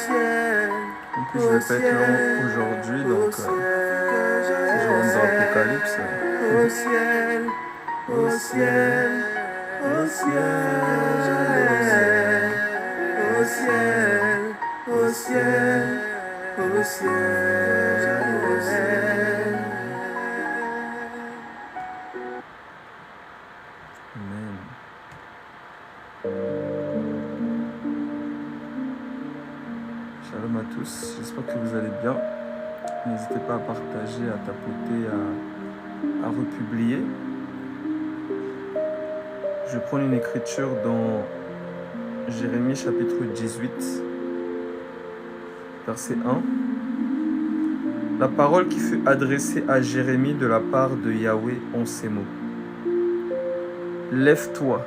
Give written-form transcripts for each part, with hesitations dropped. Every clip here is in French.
puis je vais pas être long aujourd'hui, donc si je rentre dans l'Apocalypse. Au ciel, au ciel, au ciel, au ciel, au ciel, au ciel. Amen. Shalom à tous, j'espère que vous allez bien. N'hésitez pas à partager, à tapoter, à republier. Je vais prendre une écriture dans Jérémie chapitre 18, verset 1. La parole qui fut adressée à Jérémie de la part de Yahweh en ces mots. Lève-toi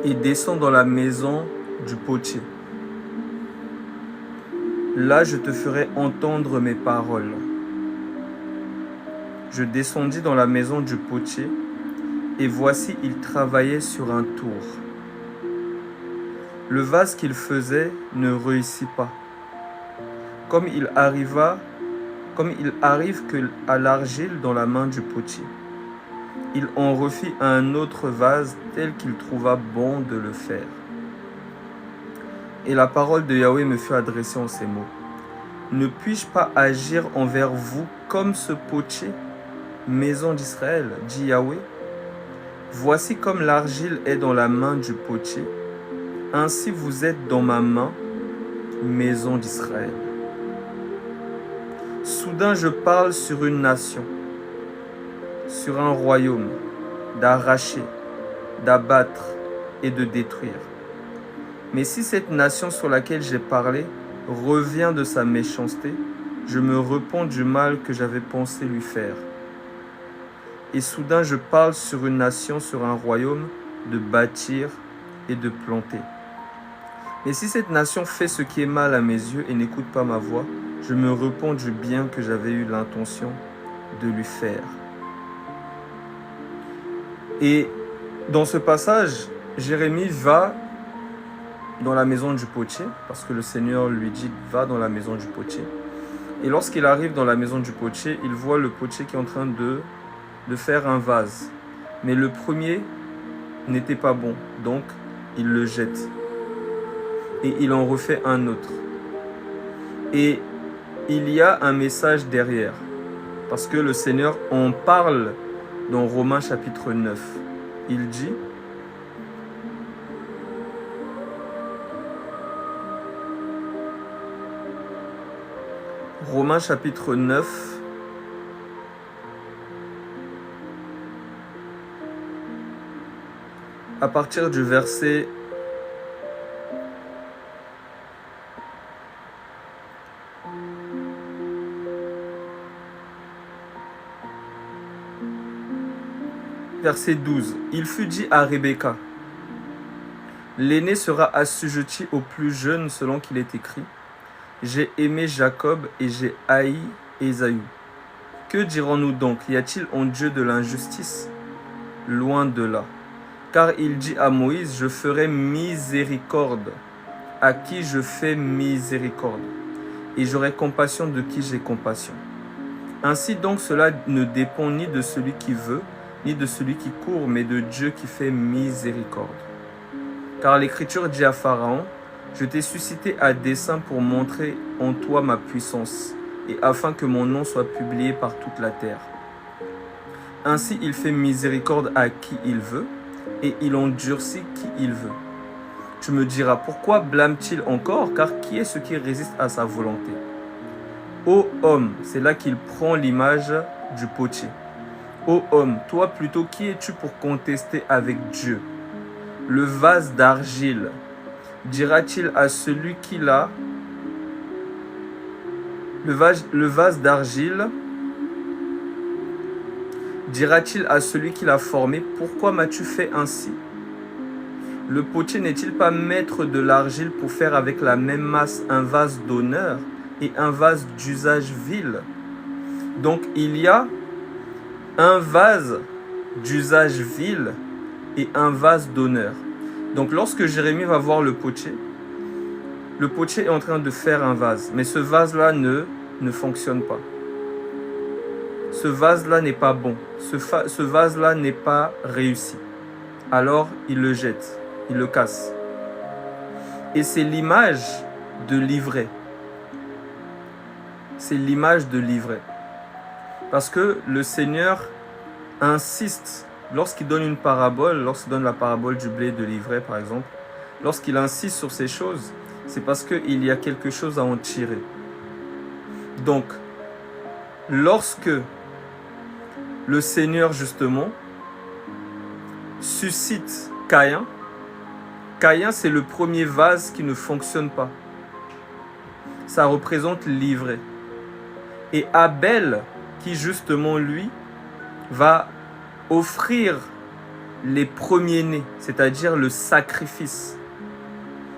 et descends dans la maison du potier. Là, je te ferai entendre mes paroles. Je descendis dans la maison du potier, et voici, il travaillait sur un tour. Le vase qu'il faisait ne réussit pas. Comme il arrive à l'argile dans la main du potier. Il en refit un autre vase tel qu'il trouva bon de le faire. Et la parole de Yahweh me fut adressée en ces mots. Ne puis-je pas agir envers vous comme ce potier, maison d'Israël, dit Yahweh? Voici comme l'argile est dans la main du potier, ainsi vous êtes dans ma main, maison d'Israël. Soudain je parle sur une nation, sur un royaume, d'arracher, d'abattre et de détruire. Mais si cette nation sur laquelle j'ai parlé revient de sa méchanceté, je me repens du mal que j'avais pensé lui faire. Et soudain je parle sur une nation, sur un royaume, de bâtir et de planter. Mais si cette nation fait ce qui est mal à mes yeux et n'écoute pas ma voix, je me repens du bien que j'avais eu l'intention de lui faire. Et dans ce passage, Jérémie va dans la maison du potier, parce que le Seigneur lui dit « va dans la maison du potier ». Et lorsqu'il arrive dans la maison du potier, il voit le potier qui est en train de faire un vase. Mais le premier n'était pas bon, donc il le jette. Et il en refait un autre. Et il y a un message derrière, parce que le Seigneur en parle dans Romains chapitre 9. Il dit « Romains chapitre 9, à partir du verset verset 12. Il fut dit à Rebecca, l'aîné sera assujetti au plus jeune selon qu'il est écrit. J'ai aimé Jacob et j'ai haï Ésaü. Que dirons-nous donc? Y a-t-il en Dieu de l'injustice? Loin de là. Car il dit à Moïse, je ferai miséricorde à qui je fais miséricorde, et j'aurai compassion de qui j'ai compassion. Ainsi donc cela ne dépend ni de celui qui veut, ni de celui qui court, mais de Dieu qui fait miséricorde. Car l'Écriture dit à Pharaon, je t'ai suscité à dessein pour montrer en toi ma puissance, et afin que mon nom soit publié par toute la terre. Ainsi il fait miséricorde à qui il veut, et il endurcit qui il veut. Tu me diras, pourquoi blâme-t-il encore? Car qui est ce qui résiste à sa volonté? Ô homme, c'est là qu'il prend l'image du potier. Ô homme, toi plutôt, qui es-tu pour contester avec Dieu? Le vase d'argile dira-t-il à celui qui l'a, le vase d'argile dira-t-il à celui qui l'a formé, pourquoi m'as-tu fait ainsi? Le potier n'est-il pas maître de l'argile pour faire avec la même masse un vase d'honneur et un vase d'usage vil? Donc il y a un vase d'usage vil et un vase d'honneur. Donc lorsque Jérémie va voir le Le potier est en train de faire un vase, mais ce vase-là ne fonctionne pas. Ce vase-là n'est pas bon. Ce vase-là n'est pas réussi. Alors, il le jette, il le casse. Et c'est l'image de l'ivraie. C'est l'image de l'ivraie. Parce que le Seigneur insiste, lorsqu'il donne une parabole, lorsqu'il donne la parabole du blé et de l'ivraie par exemple, lorsqu'il insiste sur ces choses, c'est parce qu'il y a quelque chose à en tirer. Donc, lorsque le Seigneur justement suscite Caïn, Caïn c'est le premier vase qui ne fonctionne pas. Ça représente l'ivraie. Et Abel, qui justement lui va offrir les premiers-nés, c'est-à-dire le sacrifice.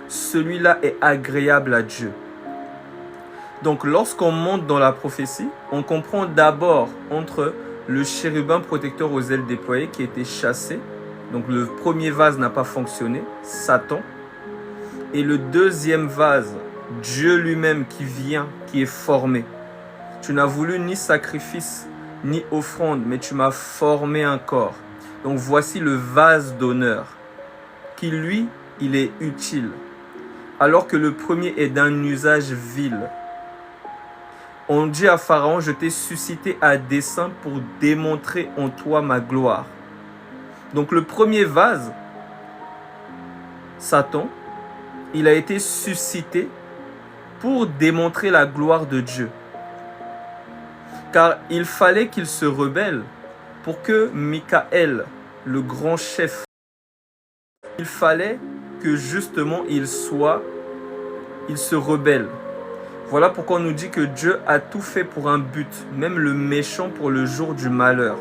Celui-là est agréable à Dieu. Donc lorsqu'on monte dans la prophétie, on comprend d'abord entre le chérubin protecteur aux ailes déployées qui a été chassé. Donc le premier vase n'a pas fonctionné, Satan. Et le deuxième vase, Dieu lui-même qui vient, qui est formé. Tu n'as voulu ni sacrifice, ni offrande, mais tu m'as formé un corps. Donc voici le vase d'honneur, qui lui, il est utile. Alors que le premier est d'un usage vil. On dit à Pharaon, je t'ai suscité à dessein pour démontrer en toi ma gloire. Donc le premier vase, Satan, il a été suscité pour démontrer la gloire de Dieu. Car il fallait qu'il se rebelle pour que Michael, le grand chef, il fallait que justement il se rebelle. Voilà pourquoi on nous dit que Dieu a tout fait pour un but, même le méchant pour le jour du malheur.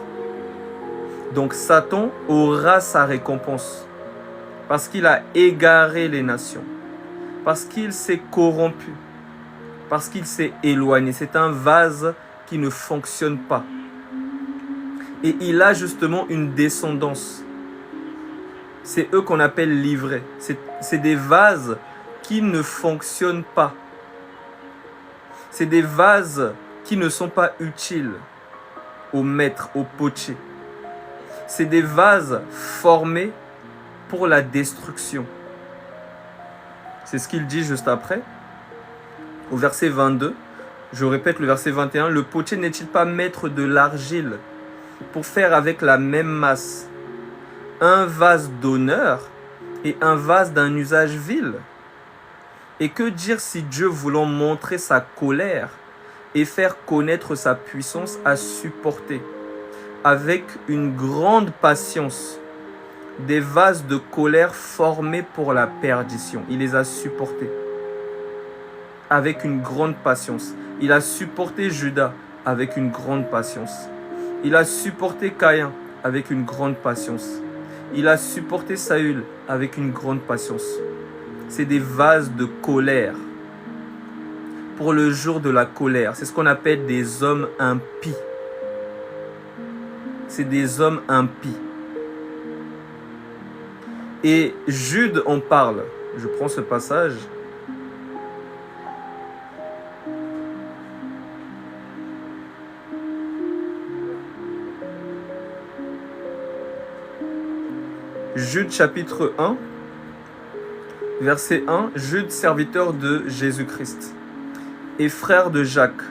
Donc Satan aura sa récompense parce qu'il a égaré les nations, parce qu'il s'est corrompu, parce qu'il s'est éloigné. C'est un vase qui ne fonctionne pas. Et il a justement une descendance. C'est eux qu'on appelle l'ivraie. C'est des vases qui ne fonctionnent pas. C'est des vases qui ne sont pas utiles au maître, au potier. C'est des vases formés pour la destruction. C'est ce qu'il dit juste après, au verset 22. Je répète le verset 21. Le potier n'est-il pas maître de l'argile pour faire avec la même masse un vase d'honneur et un vase d'un usage vil? Et que dire si Dieu, voulant montrer sa colère et faire connaître sa puissance, a supporté avec une grande patience des vases de colère formés pour la perdition. Il les a supportés avec une grande patience. Il a supporté Judas avec une grande patience. Il a supporté Caïn avec une grande patience. Il a supporté Saül avec une grande patience. C'est des vases de colère pour le jour de la colère. C'est ce qu'on appelle des hommes impies. C'est des hommes impies. Et Jude en parle. Je prends ce passage. Jude chapitre 1, verset 1. Jude, serviteur de Jésus-Christ et frère de Jacques,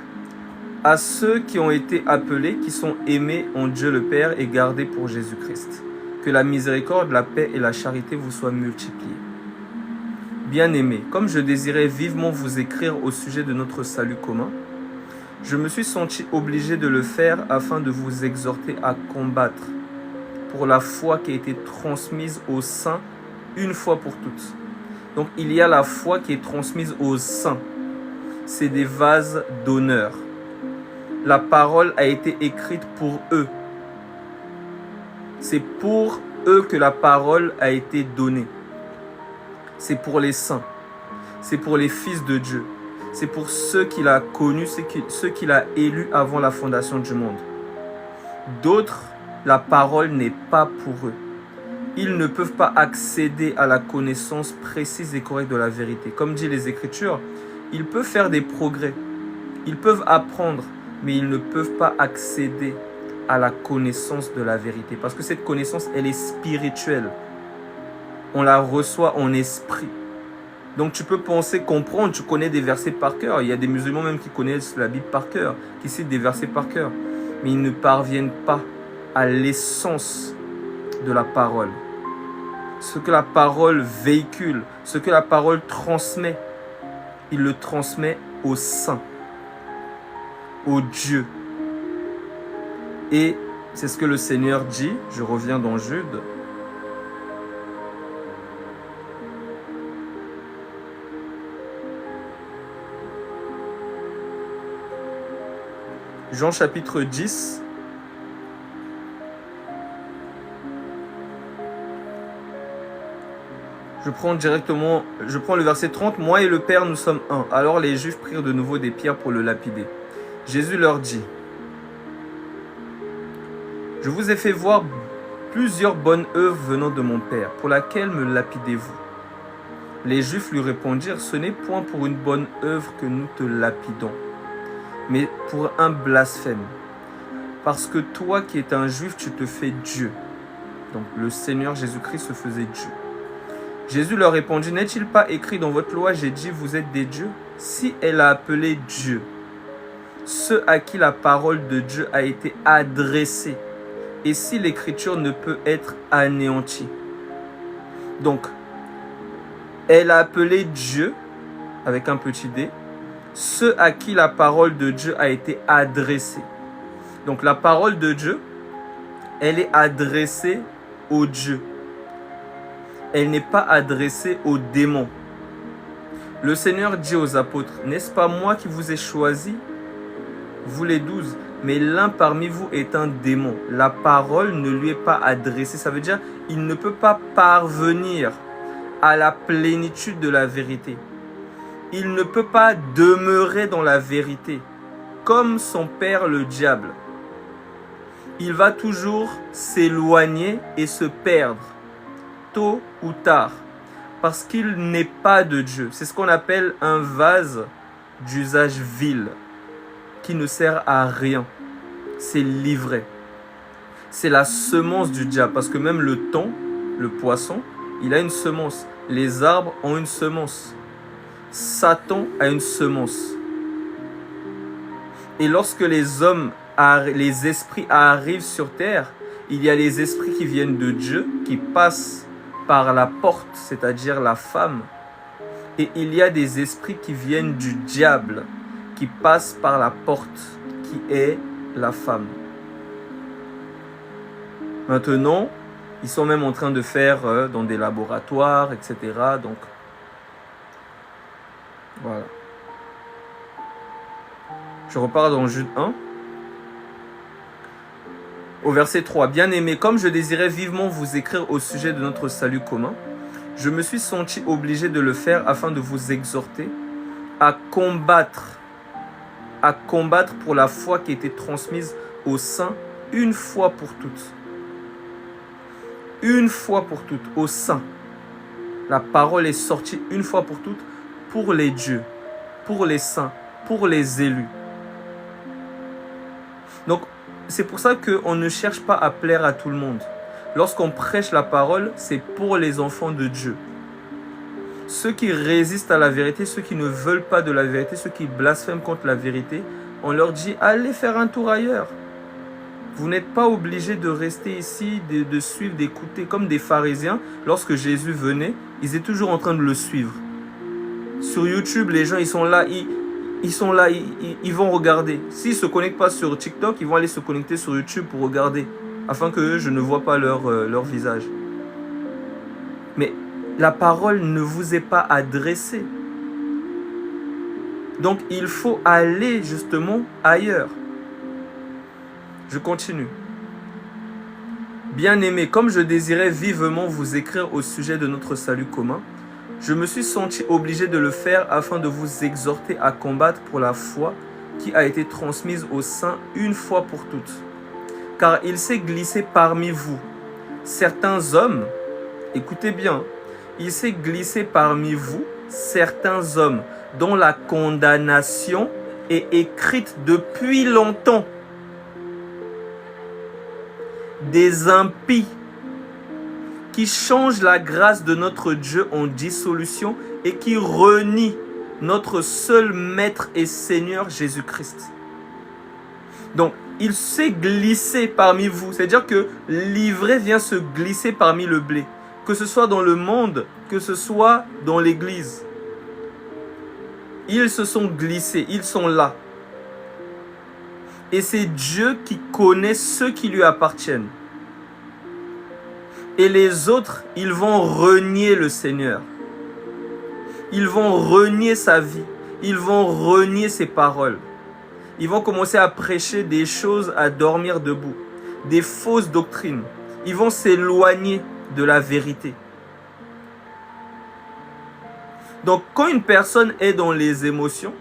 à ceux qui ont été appelés, qui sont aimés en Dieu le Père et gardés pour Jésus-Christ. Que la miséricorde, la paix et la charité vous soient multipliées. Bien-aimés, comme je désirais vivement vous écrire au sujet de notre salut commun, je me suis senti obligé de le faire afin de vous exhorter à combattre pour la foi qui a été transmise aux saints une fois pour toutes. Donc il y a la foi qui est transmise aux saints. C'est des vases d'honneur. La parole a été écrite pour eux. C'est pour eux que la parole a été donnée. C'est pour les saints. C'est pour les fils de Dieu. C'est pour ceux qu'il a connus, ceux qu'il a élus avant la fondation du monde. D'autres, la parole n'est pas pour eux. ils ne peuvent pas accéder à la connaissance précise et correcte de la vérité. Comme dit les Écritures, ils peuvent faire des progrès, ils peuvent apprendre, mais ils ne peuvent pas accéder à la connaissance de la vérité. Parce que cette connaissance, elle est spirituelle. On la reçoit en esprit. Donc tu peux penser, comprendre, tu connais des versets par cœur. Il y a des musulmans même qui connaissent la Bible par cœur, qui citent des versets par cœur. Mais ils ne parviennent pas à l'essence de la parole. Ce que la parole véhicule, ce que la parole transmet, il le transmet au Saint, au Dieu. Et c'est ce que le Seigneur dit, je reviens dans Jude. Jean chapitre 10. Je prends le verset 30. « Moi et le Père, nous sommes un. » Alors les Juifs prirent de nouveau des pierres pour le lapider. Jésus leur dit, « Je vous ai fait voir plusieurs bonnes œuvres venant de mon Père. Pour laquelle me lapidez-vous » Les Juifs lui répondirent, « Ce n'est point pour une bonne œuvre que nous te lapidons, mais pour un blasphème. Parce que toi qui es un Juif, tu te fais Dieu. » Donc le Seigneur Jésus-Christ se faisait Dieu. Jésus leur répondit, « N'est-il pas écrit dans votre loi, j'ai dit, vous êtes des dieux ?» Si elle a appelé Dieu ceux à qui la parole de Dieu a été adressée, et si l'écriture ne peut être anéantie. Donc, elle a appelé Dieu, avec un petit d, ceux à qui la parole de Dieu a été adressée. Donc, la parole de Dieu, elle est adressée aux dieux. Elle n'est pas adressée aux démons. Le Seigneur dit aux apôtres, « N'est-ce pas moi qui vous ai choisis, vous les 12, mais l'un parmi vous est un démon. La parole ne lui est pas adressée. » Ça veut dire il ne peut pas parvenir à la plénitude de la vérité. Il ne peut pas demeurer dans la vérité, comme son père le diable. Il va toujours s'éloigner et se perdre, tôt ou tard, parce qu'il n'est pas de Dieu. C'est ce qu'on appelle un vase d'usage vil, qui ne sert à rien. C'est l'ivraie. C'est la semence du diable. Parce que même le thon, le poisson, il a une semence. Les arbres ont une semence. Satan a une semence. Et lorsque les esprits arrivent sur terre, il y a les esprits qui viennent de Dieu, qui passent par la porte, c'est-à-dire la femme. Et il y a des esprits qui viennent du diable, qui passe par la porte, qui est la femme. Maintenant, ils sont même en train de faire dans des laboratoires, etc. Donc, voilà. Je repars dans Jude 1. Au verset 3. « Bien-aimés, comme je désirais vivement vous écrire au sujet de notre salut commun, je me suis senti obligé de le faire afin de vous exhorter à combattre pour la foi qui a été transmise aux saints une fois pour toutes. Une fois pour toutes, aux saints. La parole est sortie une fois pour toutes pour les dieux, pour les saints, pour les élus. Donc, c'est pour ça qu'on ne cherche pas à plaire à tout le monde. Lorsqu'on prêche la parole, c'est pour les enfants de Dieu. Ceux qui résistent à la vérité, ceux qui ne veulent pas de la vérité, ceux qui blasphèment contre la vérité, on leur dit, allez faire un tour ailleurs. Vous n'êtes pas obligés de rester ici, de suivre, d'écouter. Comme des pharisiens, lorsque Jésus venait, ils étaient toujours en train de le suivre. Sur YouTube, les gens, ils sont là, ils vont regarder. S'ils ne se connectent pas sur TikTok, ils vont aller se connecter sur YouTube pour regarder, afin que je ne vois pas leur visage. Mais la parole ne vous est pas adressée. Donc, il faut aller justement ailleurs. Je continue. Bien-aimés, comme je désirais vivement vous écrire au sujet de notre salut commun, je me suis senti obligé de le faire afin de vous exhorter à combattre pour la foi qui a été transmise aux saints une fois pour toutes. Car il s'est glissé parmi vous certains hommes écoutez bien, il s'est glissé parmi vous certains hommes dont la condamnation est écrite depuis longtemps. Des impies qui changent la grâce de notre Dieu en dissolution et qui renient notre seul Maître et Seigneur Jésus-Christ. Donc, il s'est glissé parmi vous. C'est-à-dire que l'ivraie vient se glisser parmi le blé. Que ce soit dans le monde, que ce soit dans l'église. Ils se sont glissés, ils sont là. Et c'est Dieu qui connaît ceux qui lui appartiennent. Et les autres, ils vont renier le Seigneur. Ils vont renier sa vie. Ils vont renier ses paroles. Ils vont commencer à prêcher des choses à dormir debout. Des fausses doctrines. Ils vont s'éloigner de la vérité. Donc, quand une personne est dans les émotions,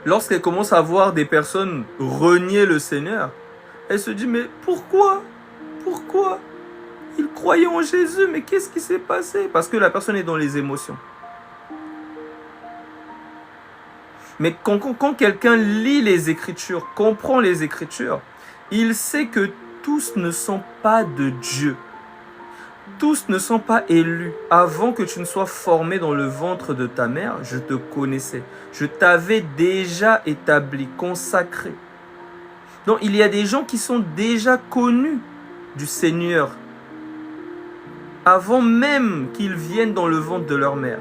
lorsqu'elle commence à voir des personnes renier le Seigneur, elle se dit, mais pourquoi? Pourquoi? Ils croyaient en Jésus, mais qu'est-ce qui s'est passé? Parce que la personne est dans les émotions. Mais quand quelqu'un lit les Écritures, comprend les Écritures, il sait que tous ne sont pas de Dieu. Tous ne sont pas élus. Avant que tu ne sois formé dans le ventre de ta mère, je te connaissais. Je t'avais déjà établi, consacré. Donc il y a des gens qui sont déjà connus du Seigneur avant même qu'ils viennent dans le ventre de leur mère.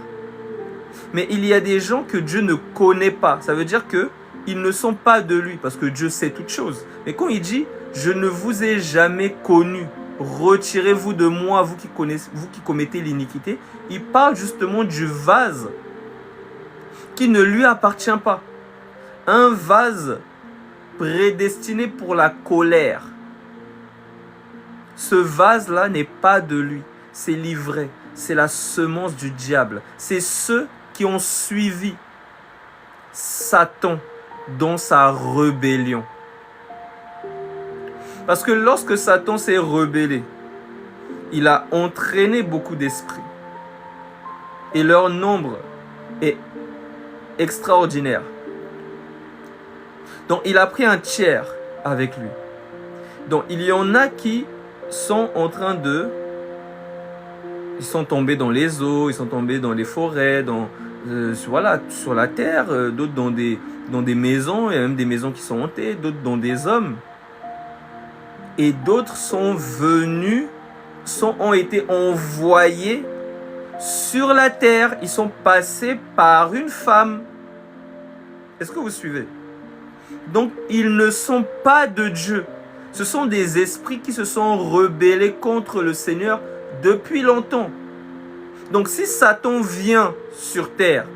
Mais il y a des gens que Dieu ne connaît pas. Ça veut dire qu'ils ne sont pas de lui, parce que Dieu sait toutes choses. Mais quand il dit « Je ne vous ai jamais connu, retirez-vous de moi, vous qui commettez l'iniquité », il parle justement du vase qui ne lui appartient pas. Un vase prédestiné pour la colère. Ce vase-là n'est pas de lui. C'est l'ivraie, c'est la semence du diable. C'est ceux qui ont suivi Satan dans sa rébellion. Parce que lorsque Satan s'est rebellé, il a entraîné beaucoup d'esprits. Et leur nombre est extraordinaire. Donc il a pris un tiers avec lui. Donc il y en a qui sont en train de... Ils sont tombés dans les eaux, ils sont tombés dans les forêts, voilà, sur la terre, d'autres dans des maisons, il y a même des maisons qui sont hantées, d'autres dans des hommes. Et d'autres sont venus, ont été envoyés sur la terre, ils sont passés par une femme. Est-ce que vous suivez? Donc, ils ne sont pas de Dieu. Ce sont des esprits qui se sont rebellés contre le Seigneur depuis longtemps. Donc si Satan vient sur terre,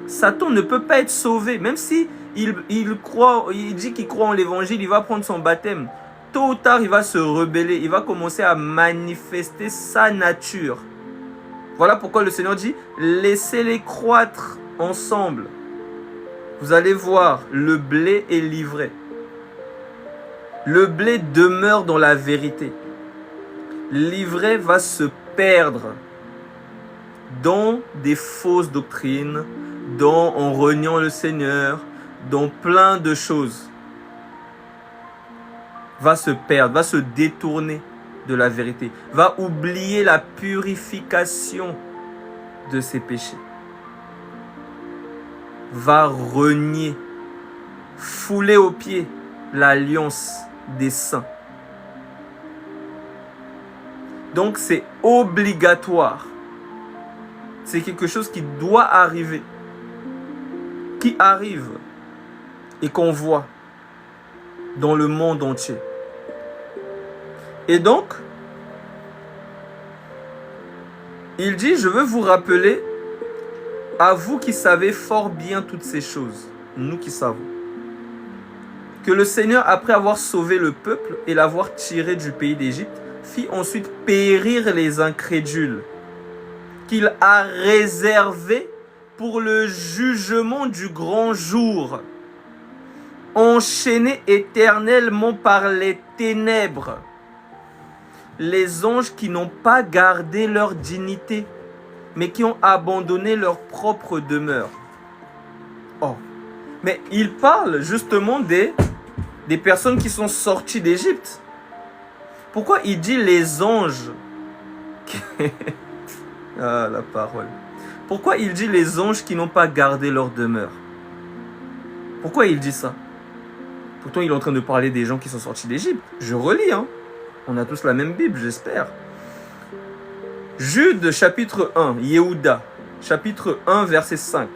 Satan ne peut pas être sauvé. Même si il dit qu'il croit en l'évangile, il va prendre son baptême. Tôt ou tard, il va se rebeller. Il va commencer à manifester sa nature. Voilà pourquoi le Seigneur dit, laissez-les croître ensemble. Vous allez voir, le blé est livré. Le blé demeure dans la vérité. L'ivraie va se perdre dans des fausses doctrines, en reniant le Seigneur, dans plein de choses. Va se perdre, va se détourner de la vérité, va oublier la purification de ses péchés, va renier, fouler aux pieds l'alliance des saints. Donc c'est obligatoire. C'est quelque chose qui doit arriver. Qui arrive et qu'on voit dans le monde entier. Et donc, il dit, je veux vous rappeler, à vous qui savez fort bien toutes ces choses, nous qui savons, que le Seigneur, après avoir sauvé le peuple et l'avoir tiré du pays d'Égypte, fit ensuite périr les incrédules, qu'il a réservés pour le jugement du grand jour, enchaînés éternellement par les ténèbres, les anges qui n'ont pas gardé leur dignité, mais qui ont abandonné leur propre demeure. Oh, mais il parle justement des personnes qui sont sorties d'Égypte. Pourquoi il dit les anges? Ah, la parole. Pourquoi il dit les anges qui n'ont pas gardé leur demeure? Pourquoi il dit ça? Pourtant, il est en train de parler des gens qui sont sortis d'Égypte. Je relis, hein. On a tous la même Bible, j'espère. Jude, chapitre 1, Yehuda, chapitre 1, verset 5.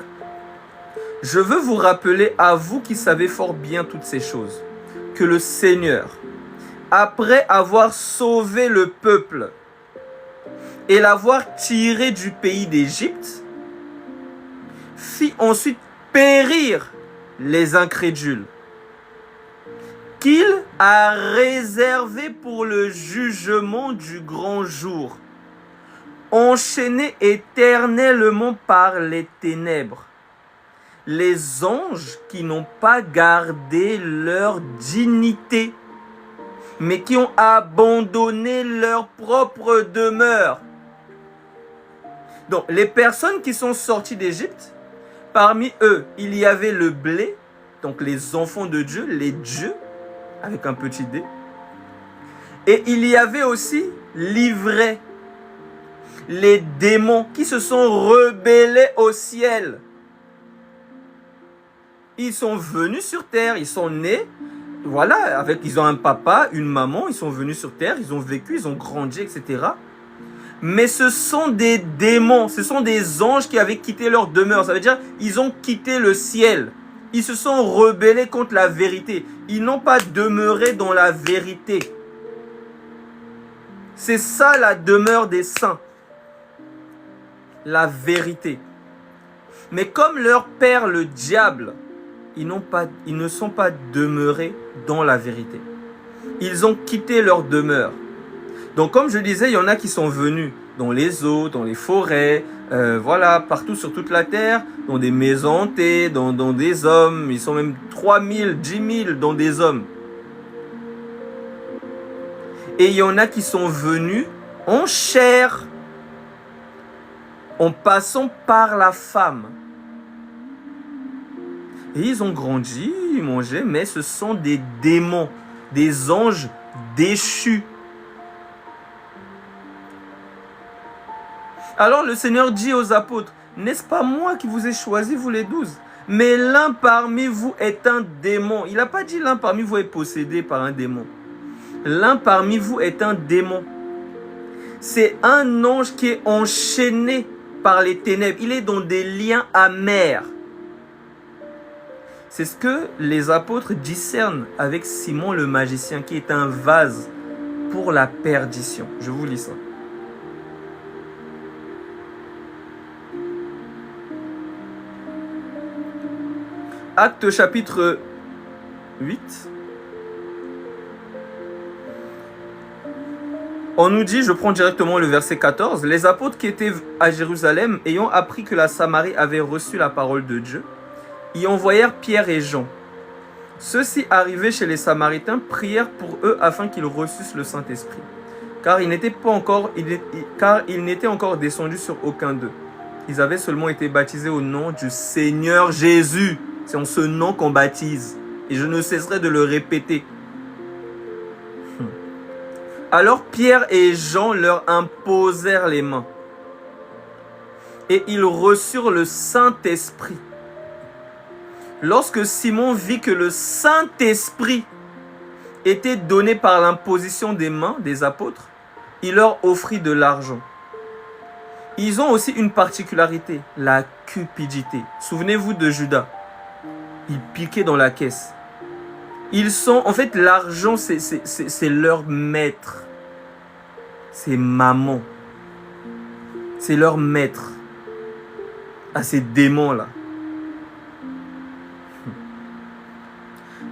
Je veux vous rappeler, à vous qui savez fort bien toutes ces choses, que le Seigneur, après avoir sauvé le peuple et l'avoir tiré du pays d'Égypte, fit ensuite périr les incrédules, qu'il a réservé pour le jugement du grand jour, enchaînés éternellement par les ténèbres, les anges qui n'ont pas gardé leur dignité, mais qui ont abandonné leur propre demeure. Donc, les personnes qui sont sorties d'Égypte, parmi eux, il y avait le blé, donc les enfants de Dieu, les dieux, avec un petit d. Et il y avait aussi l'ivraie, les démons qui se sont rebellés au ciel. Ils sont venus sur terre, ils sont nés, voilà, ils ont un papa, une maman, ils sont venus sur terre, ils ont vécu, ils ont grandi, etc. Mais ce sont des démons, ce sont des anges qui avaient quitté leur demeure. Ça veut dire ils ont quitté le ciel. Ils se sont rebellés contre la vérité. Ils n'ont pas demeuré dans la vérité. C'est ça la demeure des saints. La vérité. Mais comme leur père, le diable, ils ne sont pas demeurés dans la vérité. Ils ont quitté leur demeure. Donc comme je disais, il y en a qui sont venus dans les eaux, dans les forêts, voilà, partout sur toute la terre, dans des maisons hantées, dans des hommes. Ils sont même 3000, 10 000 dans des hommes. Et il y en a qui sont venus en chair, en passant par la femme. Et ils ont grandi, ils mangeaient, mais ce sont des démons, des anges déchus. Alors le Seigneur dit aux apôtres, n'est-ce pas moi qui vous ai choisi, vous les 12? Mais l'un parmi vous est un démon. Il n'a pas dit l'un parmi vous est possédé par un démon. L'un parmi vous est un démon. C'est un ange qui est enchaîné par les ténèbres. Il est dans des liens amers. C'est ce que les apôtres discernent avec Simon le magicien, qui est un vase pour la perdition. Je vous lis ça. Actes chapitre 8. On nous dit, je prends directement le verset 14, les apôtres qui étaient à Jérusalem, ayant appris que la Samarie avait reçu la parole de Dieu, y envoyèrent Pierre et Jean. Ceux-ci, arrivés chez les Samaritains, prièrent pour eux afin qu'ils reçussent le Saint-Esprit, car ils n'étaient encore descendus sur aucun d'eux. Ils avaient seulement été baptisés au nom du Seigneur Jésus. C'est en ce nom qu'on baptise. Et je ne cesserai de le répéter. Alors Pierre et Jean leur imposèrent les mains. Et ils reçurent le Saint-Esprit. Lorsque Simon vit que le Saint-Esprit était donné par l'imposition des mains des apôtres, il leur offrit de l'argent. Ils ont aussi une particularité, la cupidité. Souvenez-vous de Judas. Il piquait dans la caisse. Ils sont, en fait, l'argent, c'est leur maître. C'est maman. C'est leur maître. À ces démons-là.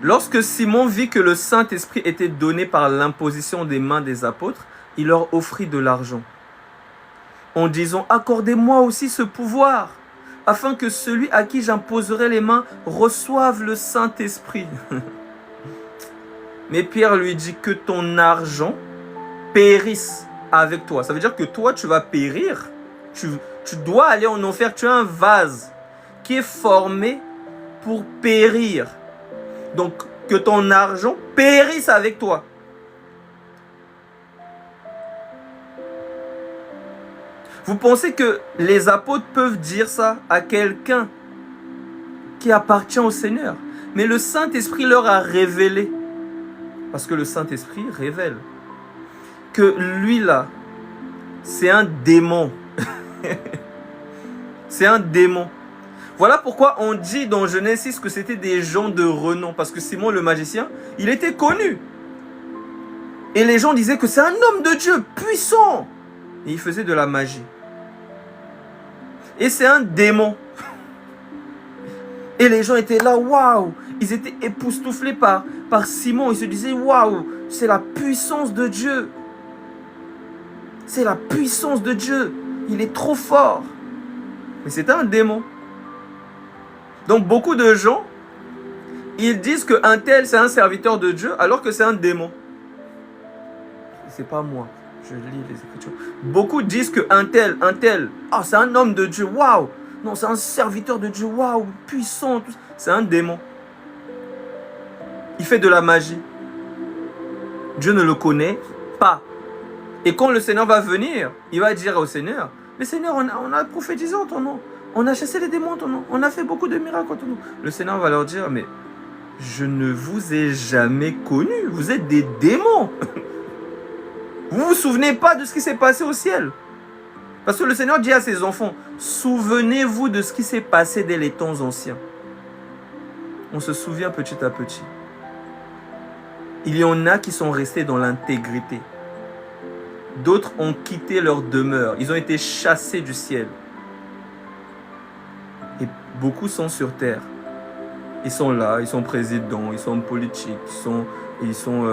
Lorsque Simon vit que le Saint-Esprit était donné par l'imposition des mains des apôtres, il leur offrit de l'argent, en disant, accordez-moi aussi ce pouvoir, afin que celui à qui j'imposerai les mains reçoive le Saint-Esprit. Mais Pierre lui dit, que ton argent périssent avec toi. Ça veut dire que toi, tu vas périr. Tu dois aller en enfer. Tu as un vase qui est formé pour périr. Donc, que ton argent périsse avec toi. Vous pensez que les apôtres peuvent dire ça à quelqu'un qui appartient au Seigneur? Mais le Saint-Esprit leur a révélé, parce que le Saint-Esprit révèle, que lui là, c'est un démon. C'est un démon. Voilà pourquoi on dit dans Genèse 6 que c'était des gens de renom. Parce que Simon le magicien, il était connu. Et les gens disaient que c'est un homme de Dieu puissant. Et il faisait de la magie. Et c'est un démon. Et les gens étaient là, waouh. Ils étaient époustouflés par Simon. Ils se disaient, waouh, c'est la puissance de Dieu. C'est la puissance de Dieu. Il est trop fort. Mais c'était un démon. Donc beaucoup de gens, ils disent qu'un tel c'est un serviteur de Dieu alors que c'est un démon. C'est pas moi, je lis les Écritures. Beaucoup disent qu'un tel, ah c'est un homme de Dieu, waouh. Non, c'est un serviteur de Dieu, waouh, puissant. C'est un démon. Il fait de la magie. Dieu ne le connaît pas. Et quand le Seigneur va venir, il va dire au Seigneur, mais Seigneur, on a prophétisé en ton nom. On a chassé les démons en ton nom. On a fait beaucoup de miracles en ton nom. Le Seigneur va leur dire, mais je ne vous ai jamais connus. Vous êtes des démons. Vous ne vous souvenez pas de ce qui s'est passé au ciel. Parce que le Seigneur dit à ses enfants, souvenez-vous de ce qui s'est passé dès les temps anciens. On se souvient petit à petit. Il y en a qui sont restés dans l'intégrité. D'autres ont quitté leur demeure. Ils ont été chassés du ciel. Et beaucoup sont sur terre. Ils sont là, ils sont présidents, ils sont politiques, ils sont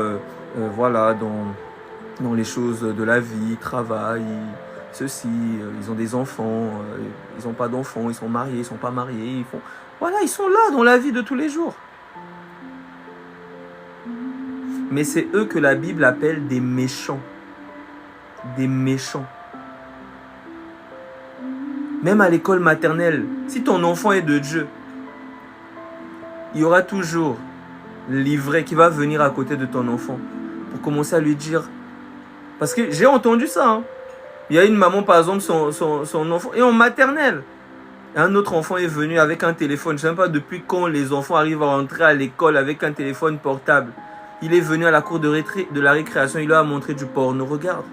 voilà, dans les choses de la vie, ils travaillent, ceci, ils ont des enfants, ils n'ont pas d'enfants, ils sont mariés, ils ne sont pas mariés. Voilà, ils sont là dans la vie de tous les jours. Mais c'est eux que la Bible appelle des méchants. Des méchants. Même à l'école maternelle, si ton enfant est de Dieu, il y aura toujours l'ivraie qui va venir à côté de ton enfant pour commencer à lui dire. Parce que j'ai entendu ça. Hein. Il y a une maman, par exemple, son enfant est en maternelle. Un autre enfant est venu avec un téléphone. Je ne sais pas depuis quand les enfants arrivent à rentrer à l'école avec un téléphone portable. Il est venu à la cour de la récréation, il leur a montré du porno. Regarde.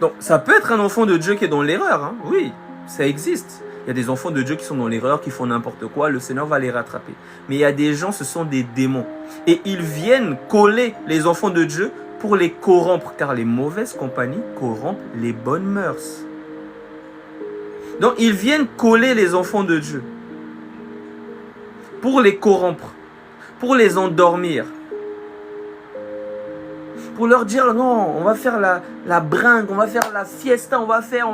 Donc, ça peut être un enfant de Dieu qui est dans l'erreur. Hein. Oui, ça existe. Il y a des enfants de Dieu qui sont dans l'erreur, qui font n'importe quoi. Le Seigneur va les rattraper. Mais il y a des gens, ce sont des démons. Et ils viennent coller les enfants de Dieu pour les corrompre. Car les mauvaises compagnies corrompent les bonnes mœurs. Donc, ils viennent coller les enfants de Dieu pour les corrompre, pour les endormir. Pour leur dire non, on va faire la bringue, on va faire la fiesta, on va faire,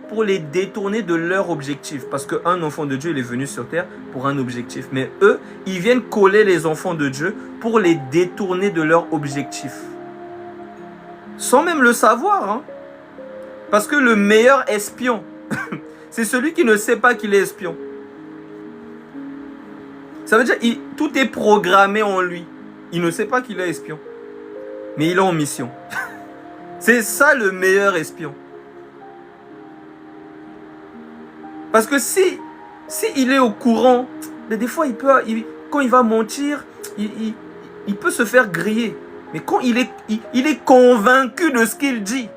pour les détourner de leur objectif. Parce qu'un enfant de Dieu, il est venu sur terre pour un objectif. Mais eux, ils viennent coller les enfants de Dieu pour les détourner de leur objectif. Sans même le savoir. Hein. Parce que le meilleur espion, c'est celui qui ne sait pas qu'il est espion. Ça veut dire que tout est programmé en lui. Il ne sait pas qu'il est espion. Mais il est en mission. C'est ça le meilleur espion. Parce que si il est au courant, mais des fois quand il va mentir, il peut se faire griller. Mais quand il est convaincu de ce qu'il dit,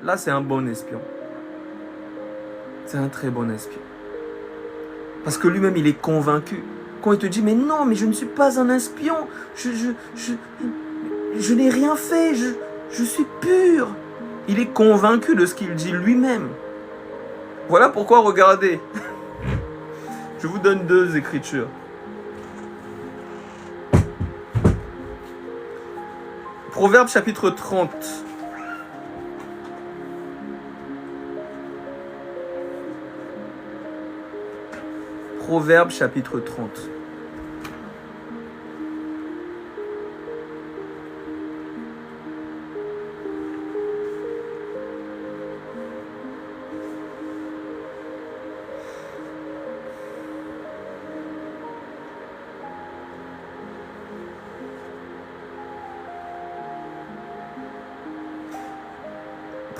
là c'est un bon espion. C'est un très bon espion. Parce que lui-même il est convaincu. Quand il te dit mais non, mais je ne suis pas un espion, je n'ai rien fait, je suis pur. Il est convaincu de ce qu'il dit lui-même. Voilà pourquoi, regardez. Je vous donne 2 écritures. Proverbe chapitre 30. Proverbe chapitre 30.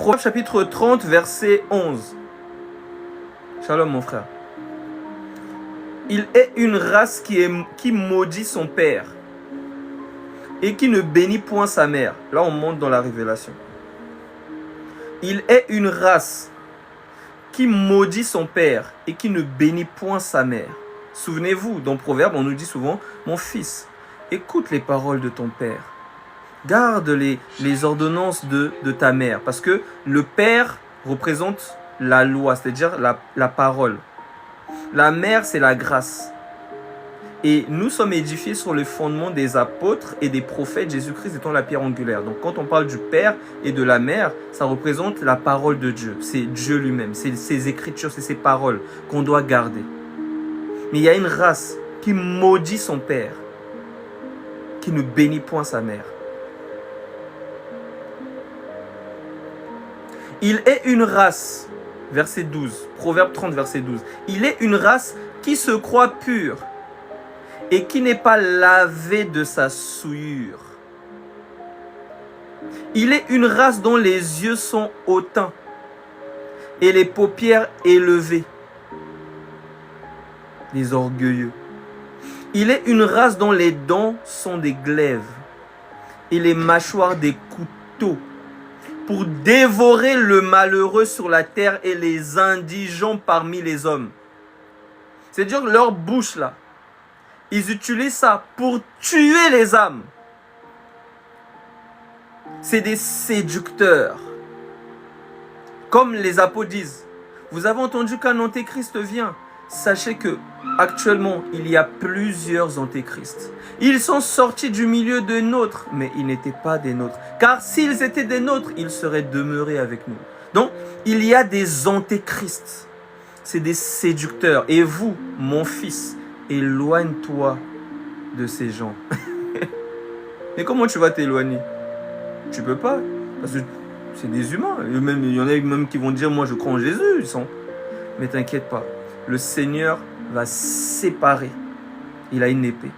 Proverbe chapitre 30, verset 11. Shalom mon frère. Il est une race qui maudit son père et qui ne bénit point sa mère. Là, on monte dans la révélation. Il est une race qui maudit son père et qui ne bénit point sa mère. Souvenez-vous, dans Proverbe, on nous dit souvent, mon fils, écoute les paroles de ton père. Garde les ordonnances de ta mère. Parce que le père représente la loi, c'est-à-dire la parole. La mère, c'est la grâce. Et nous sommes édifiés sur le fondement des apôtres et des prophètes, Jésus-Christ étant la pierre angulaire. Donc quand on parle du père et de la mère, ça représente la parole de Dieu. C'est Dieu lui-même, c'est ses écritures, c'est ses paroles qu'on doit garder. Mais il y a une race qui maudit son père, qui ne bénit point sa mère. Il est une race, verset 12, Proverbe 30, verset 12. Il est une race qui se croit pure et qui n'est pas lavé de sa souillure. Il est une race dont les yeux sont hautains et les paupières élevées. Les orgueilleux. Il est une race dont les dents sont des glaives et les mâchoires des couteaux pour dévorer le malheureux sur la terre et les indigents parmi les hommes. C'est-à-dire que leur bouche là, ils utilisent ça pour tuer les âmes. C'est des séducteurs. Comme les apôtres disent, vous avez entendu qu'un antéchrist vient. Sachez que actuellement, il y a plusieurs antéchrists. Ils sont sortis du milieu des nôtres, mais ils n'étaient pas des nôtres. Car s'ils étaient des nôtres, ils seraient demeurés avec nous. Donc, il y a des antéchrists. C'est des séducteurs. Et vous, mon fils, éloigne-toi de ces gens. Mais comment tu vas t'éloigner? Tu peux pas. Parce que c'est des humains. Il y en a même qui vont dire, moi je crois en Jésus. Mais t'inquiète pas. Le Seigneur va séparer. Il a une épée.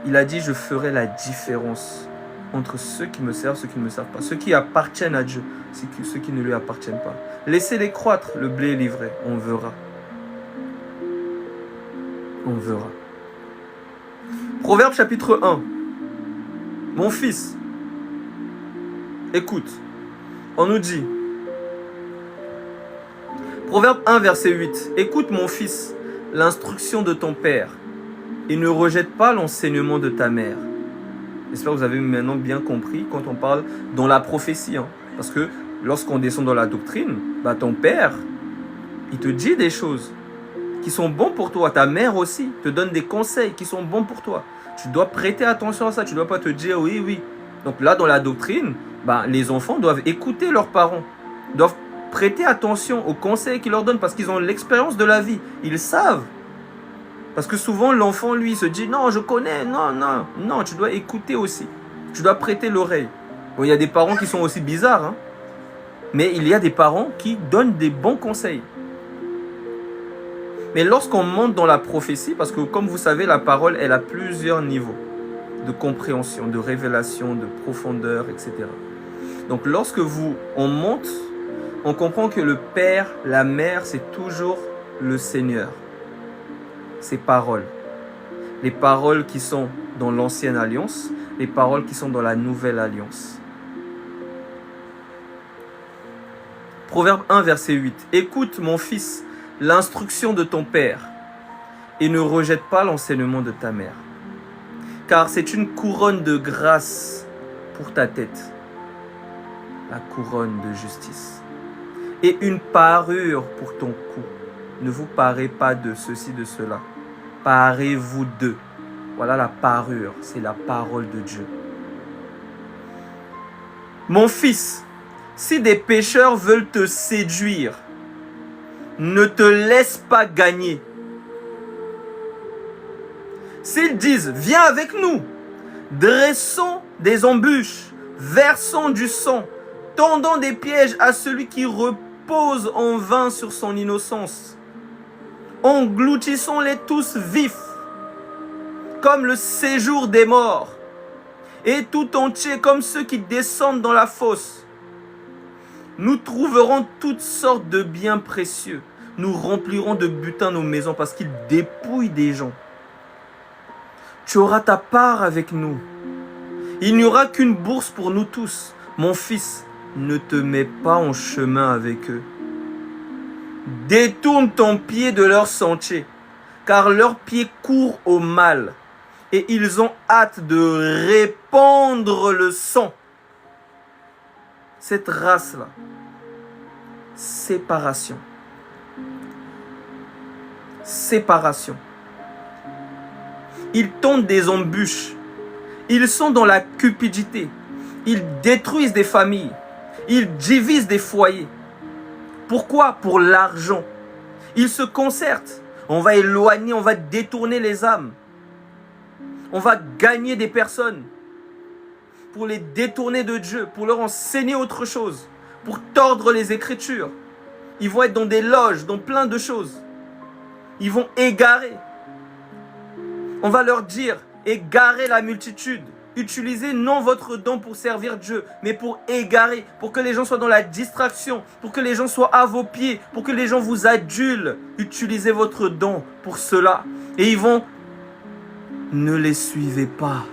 Il a dit, je ferai la différence entre ceux qui me servent et ceux qui ne me servent pas. Ceux qui appartiennent à Dieu, c'est ceux qui ne lui appartiennent pas. Laissez-les croître, le blé est livré. On verra. On verra. Proverbe chapitre 1. Mon fils, écoute, on nous dit, Proverbe 1, verset 8. Écoute mon fils, l'instruction de ton père et ne rejette pas l'enseignement de ta mère. J'espère que vous avez maintenant bien compris quand on parle dans la prophétie. Parce que lorsqu'on descend dans la doctrine, ton père, il te dit des choses qui sont bons pour toi. Ta mère aussi te donne des conseils qui sont bons pour toi. Tu dois prêter attention à ça. Tu ne dois pas te dire oui, oui. Donc là, dans la doctrine, les enfants doivent écouter leurs parents. Doivent prêter attention aux conseils qu'ils leur donnent parce qu'ils ont l'expérience de la vie. Ils savent. Parce que souvent, l'enfant, lui, se dit, non, je connais, non. Non, tu dois écouter aussi. Tu dois prêter l'oreille. Bon, il y a des parents qui sont aussi bizarres. Mais il y a des parents qui donnent des bons conseils. Mais lorsqu'on monte dans la prophétie, parce que comme vous savez, la parole, elle a plusieurs niveaux de compréhension, de révélation, de profondeur, etc. Donc lorsque on monte, on comprend que le père, la mère, c'est toujours le Seigneur. Ces paroles. Les paroles qui sont dans l'ancienne alliance, les paroles qui sont dans la nouvelle alliance. Proverbe 1, verset 8. Écoute, mon fils, l'instruction de ton père et ne rejette pas l'enseignement de ta mère. Car c'est une couronne de grâce pour ta tête, la couronne de justice, et une parure pour ton cou. Ne vous parez pas de ceci, de cela. Parez-vous d'eux. Voilà la parure, c'est la parole de Dieu. Mon fils, si des pécheurs veulent te séduire, ne te laisse pas gagner. S'ils disent, viens avec nous, dressons des embûches, versons du sang, tendons des pièges à celui qui repose en vain sur son innocence. Engloutissons-les tous vifs, comme le séjour des morts, et tout entier comme ceux qui descendent dans la fosse. Nous trouverons toutes sortes de biens précieux. Nous remplirons de butin nos maisons parce qu'ils dépouillent des gens. Tu auras ta part avec nous. Il n'y aura qu'une bourse pour nous tous. Mon fils, ne te mets pas en chemin avec eux. Détourne ton pied de leur sentier, car leurs pieds courent au mal, et ils ont hâte de répandre le sang. Cette race-là, séparation. Séparation. Ils tentent des embûches. Ils sont dans la cupidité. Ils détruisent des familles. Ils divisent des foyers. Pourquoi? Pour l'argent. Ils se concertent. On va éloigner, on va détourner les âmes. On va gagner des personnes pour les détourner de Dieu, pour leur enseigner autre chose, pour tordre les Écritures. Ils vont être dans des loges, dans plein de choses. Ils vont égarer. On va leur dire, égarez la multitude. Utilisez non votre don pour servir Dieu, mais pour égarer, pour que les gens soient dans la distraction, pour que les gens soient à vos pieds, pour que les gens vous adulent. Utilisez votre don pour cela. Et ils vont, ne les suivez pas.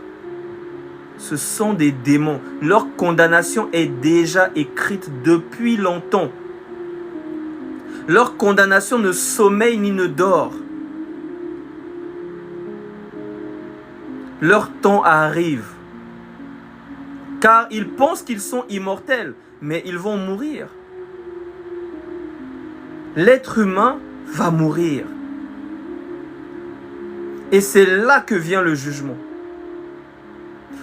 Ce sont des démons. Leur condamnation est déjà écrite depuis longtemps. Leur condamnation ne sommeille ni ne dort. Leur temps arrive. Car ils pensent qu'ils sont immortels, mais ils vont mourir. L'être humain va mourir. Et c'est là que vient le jugement.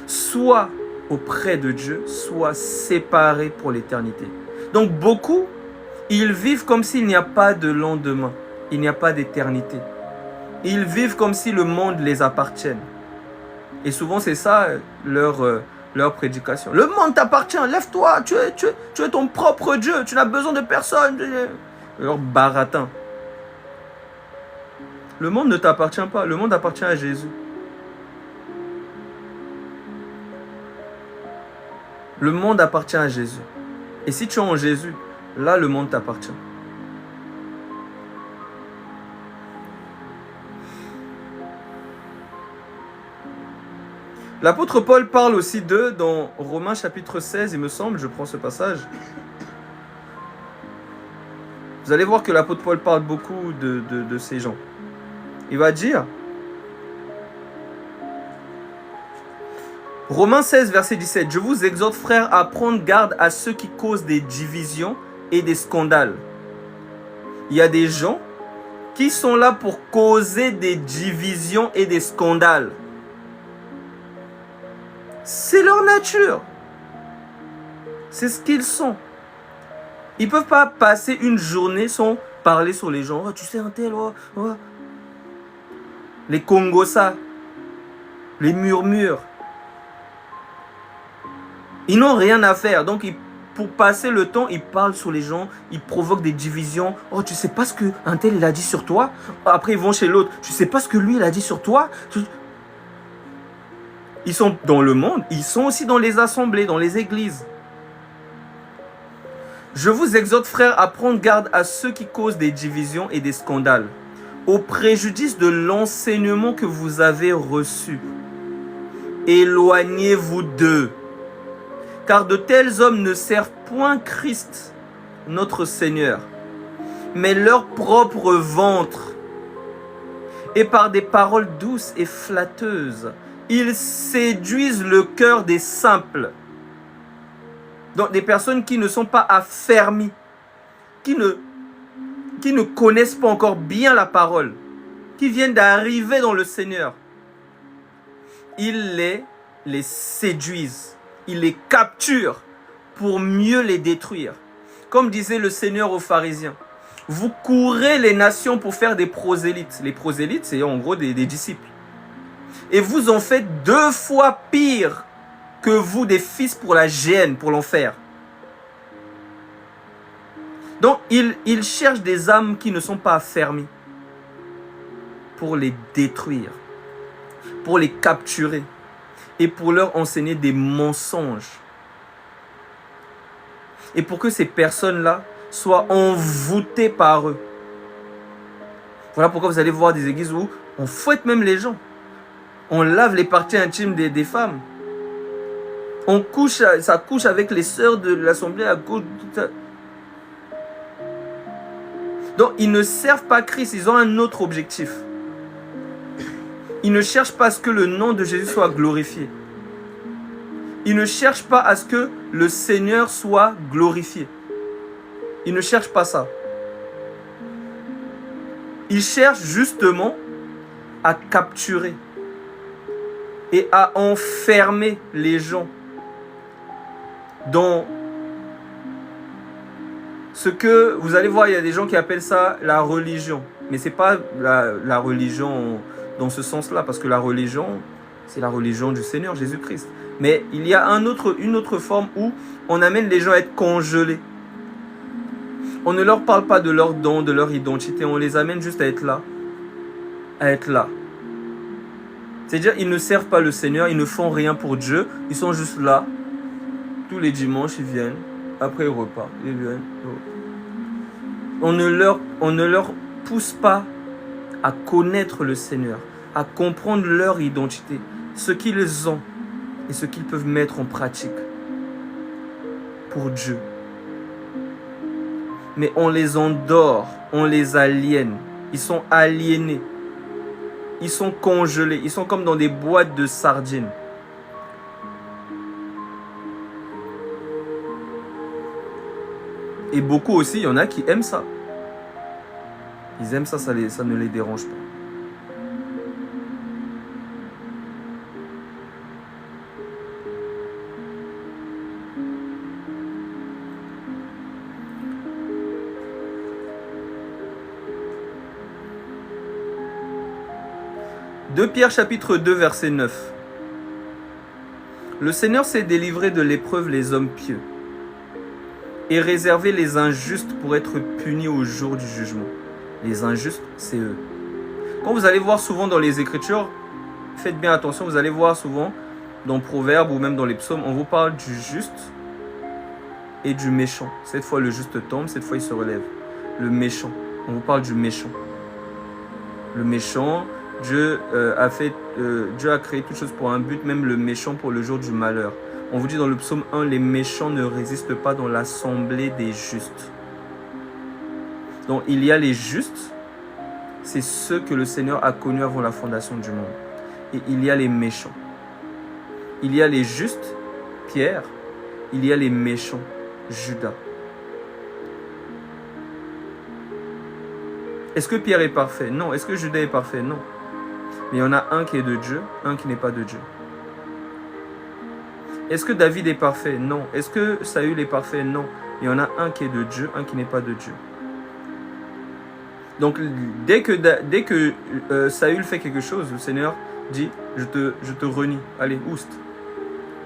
Soit auprès de Dieu, soit séparés pour l'éternité. Donc beaucoup, ils vivent comme s'il n'y a pas de lendemain. Il n'y a pas d'éternité. Ils vivent comme si le monde les appartienne. Et souvent, c'est ça leur prédication. Le monde t'appartient, lève-toi, tu es ton propre Dieu, tu n'as besoin de personne. Leur baratin. Le monde ne t'appartient pas, le monde appartient à Jésus. Le monde appartient à Jésus. Et si tu es en Jésus, là, le monde t'appartient. L'apôtre Paul parle aussi d'eux dans Romains chapitre 16, il me semble, je prends ce passage. Vous allez voir que l'apôtre Paul parle beaucoup de ces gens. Il va dire, Romains 16, verset 17, « Je vous exhorte, frères, à prendre garde à ceux qui causent des divisions et des scandales. » Il y a des gens qui sont là pour causer des divisions et des scandales. C'est leur nature. C'est ce qu'ils sont. Ils ne peuvent pas passer une journée sans parler sur les gens. Oh, tu sais un tel, oh, oh. Les Congosa, les murmures. Ils n'ont rien à faire. Donc, pour passer le temps, ils parlent sur les gens. Ils provoquent des divisions. Oh, tu sais pas ce qu'un tel il a dit sur toi. Après, ils vont chez l'autre. Tu sais pas ce que lui il a dit sur toi. Ils sont dans le monde. Ils sont aussi dans les assemblées, dans les églises. Je vous exhorte, frères, à prendre garde à ceux qui causent des divisions et des scandales, au préjudice de l'enseignement que vous avez reçu. Éloignez-vous d'eux, car de tels hommes ne servent point Christ, notre Seigneur, mais leur propre ventre. Et par des paroles douces et flatteuses, ils séduisent le cœur des simples. Donc des personnes qui ne sont pas affermies, qui ne connaissent pas encore bien la parole, qui viennent d'arriver dans le Seigneur. Ils les séduisent, ils les capturent pour mieux les détruire. Comme disait le Seigneur aux pharisiens, vous courez les nations pour faire des prosélytes. Les prosélytes, c'est en gros des disciples. Et vous en faites 2 fois pire que vous des fils pour la géhenne, pour l'enfer. Donc, ils cherchent des âmes qui ne sont pas affermies pour les détruire, pour les capturer et pour leur enseigner des mensonges. et pour que ces personnes-là soient envoûtées par eux. Voilà pourquoi vous allez voir des églises où on fouette même les gens. On lave les parties intimes des femmes. Ça couche avec les sœurs de l'assemblée à gauche. Donc, ils ne servent pas Christ, ils ont un autre objectif. Ils ne cherchent pas à ce que le nom de Jésus soit glorifié. Ils ne cherchent pas à ce que le Seigneur soit glorifié. Ils ne cherchent pas ça. Ils cherchent justement à capturer et à enfermer les gens dans ce que vous allez voir, il y a des gens qui appellent ça la religion. Mais ce n'est pas la religion dans ce sens-là, parce que la religion, c'est la religion du Seigneur Jésus-Christ. Mais il y a une autre forme où on amène les gens à être congelés. On ne leur parle pas de leur don, de leur identité, on les amène juste à être là. À être là. C'est-à-dire, ils ne servent pas le Seigneur, ils ne font rien pour Dieu, ils sont juste là. Tous les dimanches, ils viennent. Après, ils repartent. Ils viennent. On ne leur pousse pas à connaître le Seigneur, à comprendre leur identité, ce qu'ils ont et ce qu'ils peuvent mettre en pratique pour Dieu. Mais on les endort, on les aliène. Ils sont aliénés. Ils sont congelés. Ils sont comme dans des boîtes de sardines. Et beaucoup aussi, il y en a qui aiment ça. Ils aiment ça, ça ne les dérange pas. De Pierre chapitre 2 verset 9. Le Seigneur s'est délivré de l'épreuve les hommes pieux et réservé les injustes pour être punis au jour du jugement. Les injustes, c'est eux. Quand vous allez voir souvent dans les Écritures, faites bien attention, vous allez voir souvent dans Proverbes ou même dans les psaumes, on vous parle du juste et du méchant. Cette fois, le juste tombe, cette fois, il se relève. Le méchant, on vous parle du méchant. Le méchant, Dieu a créé toutes choses pour un but, même le méchant pour le jour du malheur. On vous dit dans le psaume 1, les méchants ne résistent pas dans l'assemblée des justes. Donc il y a les justes, c'est ceux que le Seigneur a connus avant la fondation du monde. Et il y a les méchants. Il y a les justes, Pierre, il y a les méchants, Judas. Est-ce que Pierre est parfait? Non. Est-ce que Judas est parfait? Non. Mais il y en a un qui est de Dieu, un qui n'est pas de Dieu. Est-ce que David est parfait? Non. Est-ce que Saül est parfait? Non. Il y en a un qui est de Dieu, un qui n'est pas de Dieu. Donc, dès que Saül fait quelque chose, le Seigneur dit, je te renie. Allez, oust.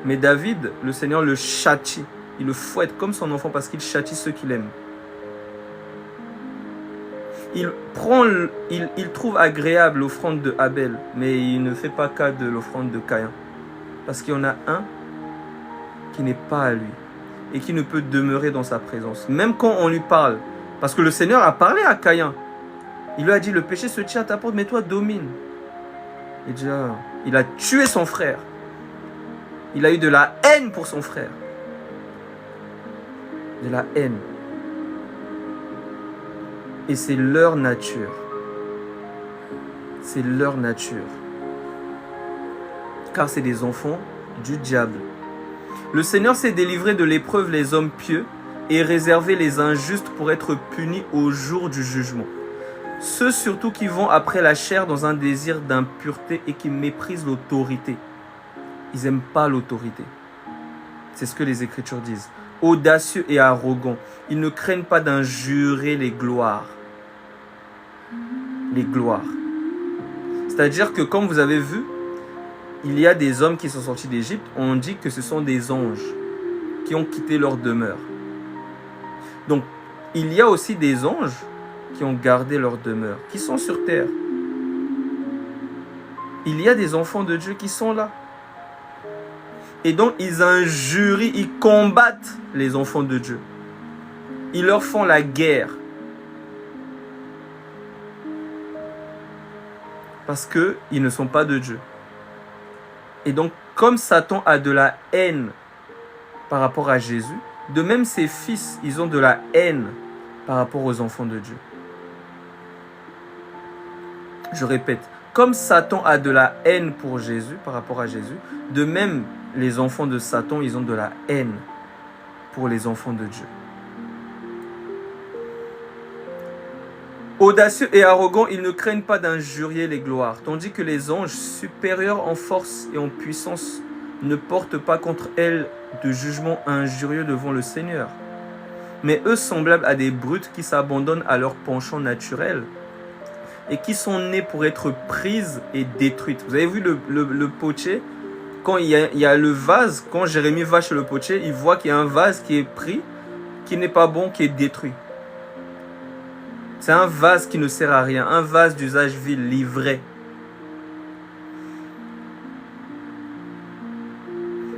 Mais David, le Seigneur le châtie. Il le fouette comme son enfant parce qu'il châtie ceux qu'il aime. Il trouve agréable l'offrande de Abel, mais il ne fait pas cas de l'offrande de Caïn. Parce qu'il y en a un qui n'est pas à lui et qui ne peut demeurer dans sa présence. Même quand on lui parle. Parce que le Seigneur a parlé à Caïn. Il lui a dit, le péché se tient à ta porte, mais toi domine. Et déjà, il a tué son frère. Il a eu de la haine pour son frère. De la haine. Et c'est leur nature. C'est leur nature. Car c'est des enfants du diable. Le Seigneur s'est délivré de l'épreuve les hommes pieux et réservé les injustes pour être punis au jour du jugement. Ceux surtout qui vont après la chair dans un désir d'impureté et qui méprisent l'autorité. Ils n'aiment pas l'autorité. C'est ce que les Écritures disent. Audacieux et arrogants. Ils ne craignent pas d'injurer les gloires. Les gloires. C'est-à-dire que comme vous avez vu, il y a des hommes qui sont sortis d'Égypte. On dit que ce sont des anges qui ont quitté leur demeure. Donc, il y a aussi des anges qui ont gardé leur demeure, qui sont sur terre. Il y a des enfants de Dieu qui sont là. Et donc, ils injurient, ils combattent les enfants de Dieu. Ils leur font la guerre. Parce qu'ils ne sont pas de Dieu. Et donc, comme Satan a de la haine par rapport à Jésus, de même ses fils, ils ont de la haine par rapport aux enfants de Dieu. Je répète, comme Satan a de la haine pour Jésus, par rapport à Jésus, de même les enfants de Satan, ils ont de la haine pour les enfants de Dieu. Audacieux et arrogants, ils ne craignent pas d'injurier les gloires, tandis que les anges, supérieurs en force et en puissance, ne portent pas contre elles de jugement injurieux devant le Seigneur. Mais eux, semblables à des brutes qui s'abandonnent à leur penchant naturel et qui sont nées pour être prises et détruites. Vous avez vu le potier, quand il y a le vase, quand Jérémie va chez le potier, il voit qu'il y a un vase qui est pris, qui n'est pas bon, qui est détruit. C'est un vase qui ne sert à rien, un vase d'usage vil, livré.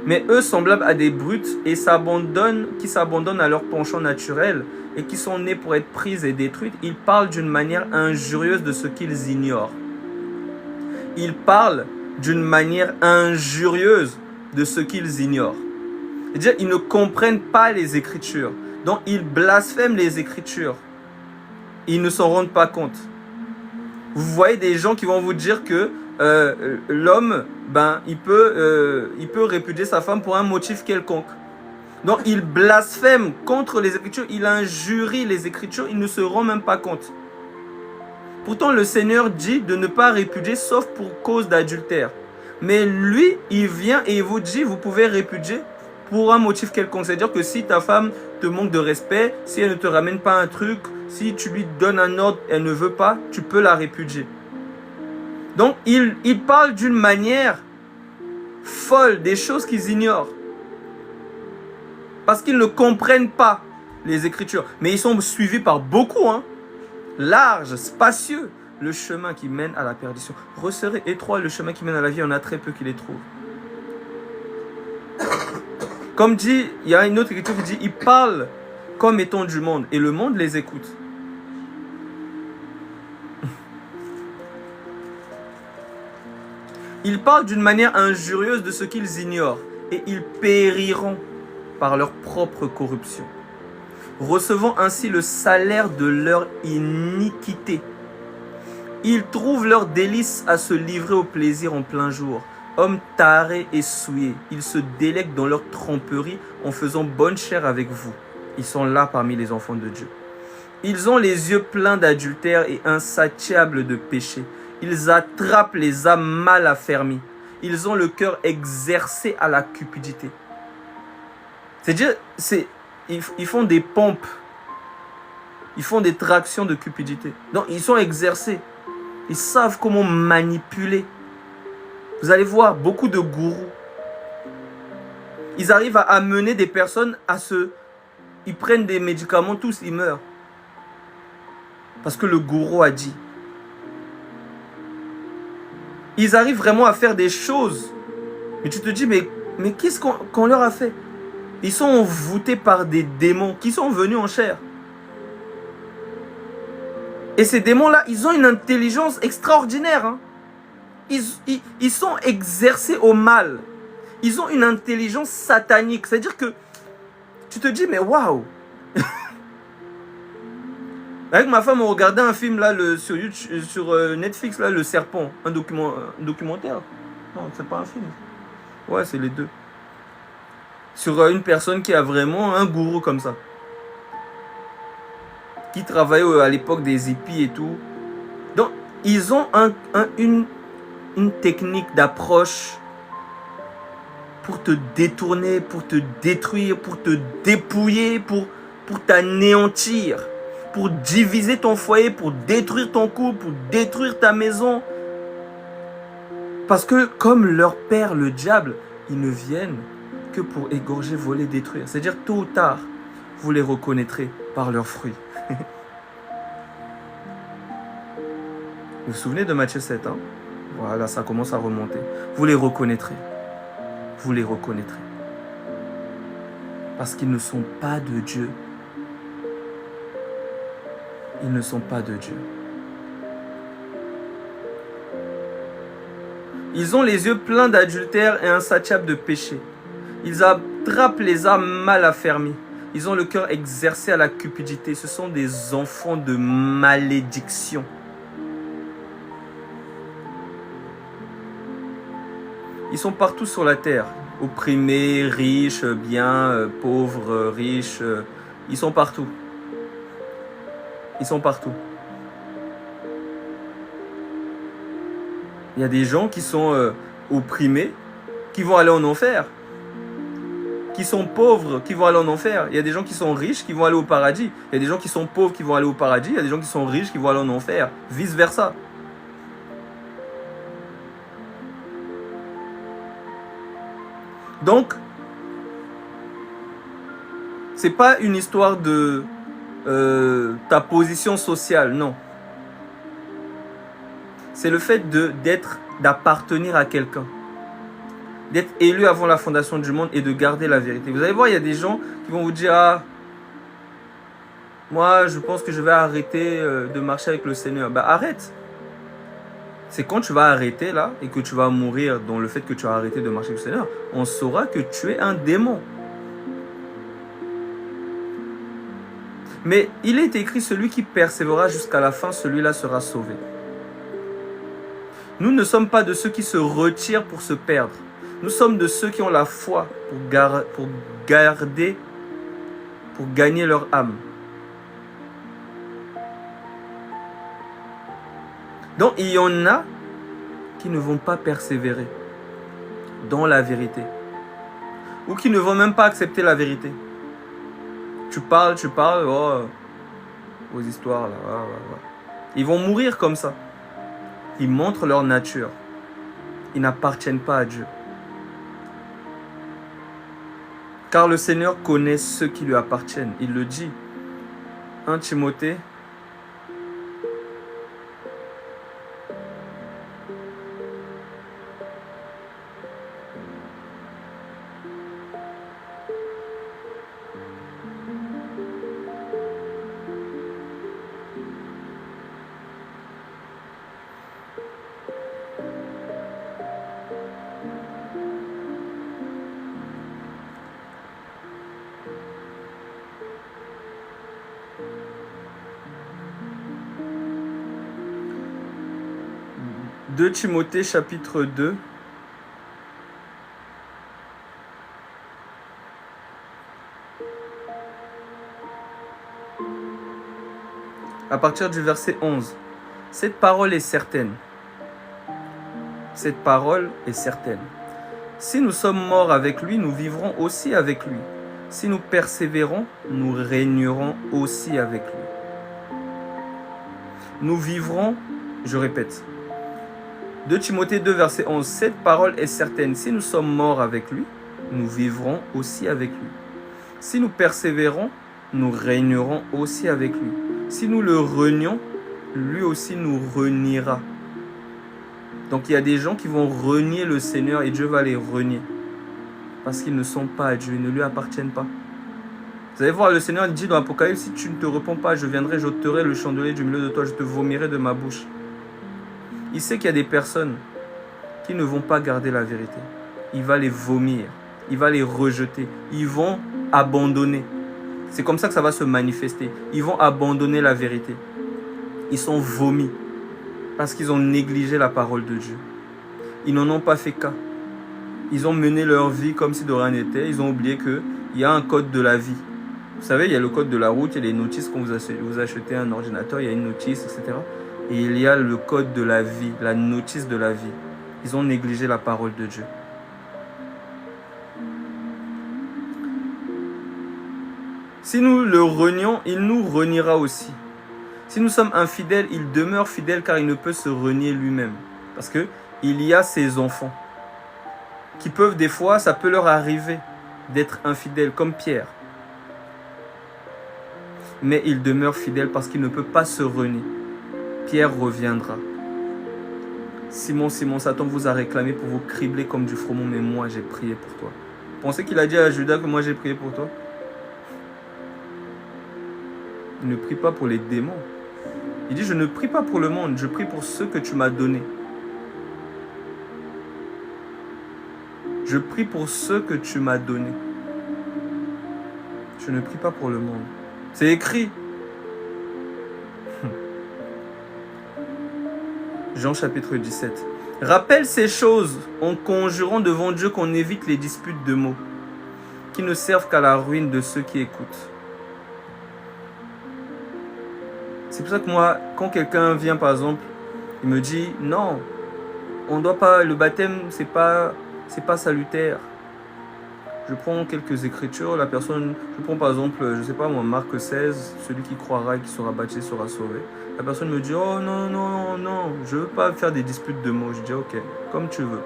Mais eux, semblables à des brutes, et qui s'abandonnent à leur penchant naturel, et qui sont nés pour être prises et détruites, ils parlent d'une manière injurieuse de ce qu'ils ignorent. Ils parlent d'une manière injurieuse de ce qu'ils ignorent. C'est-à-dire, ils ne comprennent pas les Écritures. Donc, ils blasphèment les Écritures. Ils ne s'en rendent pas compte. Vous voyez des gens qui vont vous dire que l'homme, il peut répudier sa femme pour un motif quelconque. Donc, il blasphème contre les Écritures, il injurie les Écritures, il ne se rend même pas compte. Pourtant, le Seigneur dit de ne pas répudier sauf pour cause d'adultère. Mais lui, il vient et il vous dit, vous pouvez répudier pour un motif quelconque. C'est-à-dire que si ta femme te manque de respect, si elle ne te ramène pas un truc, si tu lui donnes un ordre, elle ne veut pas, tu peux la répudier. Donc, il parle d'une manière folle, des choses qu'ils ignorent. Parce qu'ils ne comprennent pas les Écritures. Mais ils sont suivis par beaucoup, large, spacieux, le chemin qui mène à la perdition. Resserré, étroit, le chemin qui mène à la vie, il y en a très peu qui les trouvent. Comme dit, il y a une autre écriture qui dit, ils parlent comme étant du monde, et le monde les écoute. Ils parlent d'une manière injurieuse de ce qu'ils ignorent, et ils périront par leur propre corruption, recevant ainsi le salaire de leur iniquité. Ils trouvent leur délice à se livrer au plaisir en plein jour. Hommes tarés et souillés, ils se délectent dans leur tromperie en faisant bonne chère avec vous. Ils sont là parmi les enfants de Dieu. Ils ont les yeux pleins d'adultère et insatiables de péché. Ils attrapent les âmes mal affermies. Ils ont le cœur exercé à la cupidité. C'est-à-dire, ils font des pompes. Ils font des tractions de cupidité. Donc, ils sont exercés. Ils savent comment manipuler. Vous allez voir beaucoup de gourous. Ils arrivent à amener des personnes à se... Ils prennent des médicaments, tous ils meurent. Parce que le gourou a dit. Ils arrivent vraiment à faire des choses. Mais tu te dis, mais qu'est-ce qu'on leur a fait? Ils sont envoûtés par des démons qui sont venus en chair. Et ces démons-là, ils ont une intelligence extraordinaire. Ils sont exercés au mal. Ils ont une intelligence satanique. C'est-à-dire que tu te dis, mais waouh! Avec ma femme, on regardait un film là, sur Netflix, là, Le Serpent. Un documentaire. Non, c'est pas un film. Ouais, c'est les deux. Sur une personne qui a vraiment un gourou comme ça. Qui travaillait à l'époque des hippies et tout. Donc, ils ont une technique d'approche pour te détourner, pour te détruire, pour te dépouiller, pour t'anéantir, pour diviser ton foyer, pour détruire ton couple, pour détruire ta maison. Parce que comme leur père, le diable, ils ne viennent que pour égorger, voler, détruire. C'est-à-dire tôt ou tard, vous les reconnaîtrez par leurs fruits. Vous vous souvenez de Matthieu 7, Voilà, ça commence à remonter. Vous les reconnaîtrez. Vous les reconnaîtrez. Parce qu'ils ne sont pas de Dieu. ils ne sont pas de Dieu. Ils ont les yeux pleins d'adultère et insatiables de péché. Ils attrapent les âmes mal affermies. Ils ont le cœur exercé à la cupidité. Ce sont des enfants de malédiction. Ils sont partout sur la terre. Opprimés, riches, bien, pauvres, riches. Ils sont partout. Ils sont partout. Il y a des gens qui sont opprimés, qui vont aller en enfer. Qui sont pauvres, qui vont aller en enfer. Il y a des gens qui sont riches, qui vont aller au paradis. Il y a des gens qui sont pauvres, qui vont aller au paradis. Il y a des gens qui sont riches, qui vont aller en enfer. Vice versa. Donc, c'est pas une histoire de ta position sociale, non. C'est le fait d'appartenir à quelqu'un. D'être élu avant la fondation du monde et de garder la vérité. Vous allez voir, il y a des gens qui vont vous dire « Ah, moi, je pense que je vais arrêter de marcher avec le Seigneur. » Bah, arrête. C'est quand tu vas arrêter là et que tu vas mourir dans le fait que tu as arrêté de marcher avec le Seigneur, on saura que tu es un démon. Mais il est écrit, celui qui persévérera jusqu'à la fin, celui-là sera sauvé. Nous ne sommes pas de ceux qui se retirent pour se perdre. Nous sommes de ceux qui ont la foi pour gagner leur âme. Donc il y en a qui ne vont pas persévérer dans la vérité. Ou qui ne vont même pas accepter la vérité. Tu parles, aux histoires là. Ils vont mourir comme ça. Ils montrent leur nature. Ils n'appartiennent pas à Dieu. Car le Seigneur connaît ceux qui lui appartiennent. Il le dit. 1 Timothée. « 2 Timothée chapitre 2 » à partir du verset 11. Cette parole est certaine. Cette parole est certaine. Si nous sommes morts avec lui, nous vivrons aussi avec lui. Si nous persévérons, nous régnerons aussi avec lui. Nous vivrons, je répète, 2 Timothée 2, verset 11. Cette parole est certaine. Si nous sommes morts avec lui, nous vivrons aussi avec lui. Si nous persévérons, nous régnerons aussi avec lui. Si nous le renions, lui aussi nous reniera. Donc il y a des gens qui vont renier le Seigneur et Dieu va les renier. Parce qu'ils ne sont pas à Dieu, ils ne lui appartiennent pas. Vous allez voir, le Seigneur dit dans l'Apocalypse, si tu ne te repens pas, je viendrai, j'ôterai le chandelier du milieu de toi, je te vomirai de ma bouche. Il sait qu'il y a des personnes qui ne vont pas garder la vérité. Il va les vomir, il va les rejeter, ils vont abandonner. C'est comme ça que ça va se manifester. Ils vont abandonner la vérité. Ils sont vomis parce qu'ils ont négligé la parole de Dieu. Ils n'en ont pas fait cas. Ils ont mené leur vie comme si de rien n'était. Ils ont oublié qu'il y a un code de la vie. Vous savez, il y a le code de la route, il y a les notices quand vous achetez un ordinateur, il y a une notice, etc. Et il y a le code de la vie, la notice de la vie. Ils ont négligé la parole de Dieu. Si nous le renions, il nous reniera aussi. Si nous sommes infidèles, il demeure fidèle car il ne peut se renier lui-même. Parce qu'il y a ses enfants qui peuvent des fois, ça peut leur arriver d'être infidèles comme Pierre. Mais il demeure fidèle parce qu'il ne peut pas se renier. Pierre reviendra. Simon, Satan vous a réclamé pour vous cribler comme du froment, mais moi j'ai prié pour toi. Pensez qu'il a dit à Judas que moi j'ai prié pour toi? Il ne prie pas pour les démons, Il dit, je ne prie pas pour le monde, je prie pour ceux que tu m'as donnés. Je prie pour ceux que tu m'as donnés. Je ne prie pas pour le monde. C'est écrit. Jean chapitre 17. Rappelle ces choses en conjurant devant Dieu qu'on évite les disputes de mots qui ne servent qu'à la ruine de ceux qui écoutent. C'est pour ça que moi, quand quelqu'un vient par exemple, il me dit non, on doit pas, le baptême c'est pas salutaire. Je prends quelques écritures, la personne, je prends par exemple, je sais pas moi, Marc 16, celui qui croira et qui sera baptisé sera sauvé. La personne me dit, oh non, non, non, je veux pas faire des disputes de mots. Je dis, ok, comme tu veux.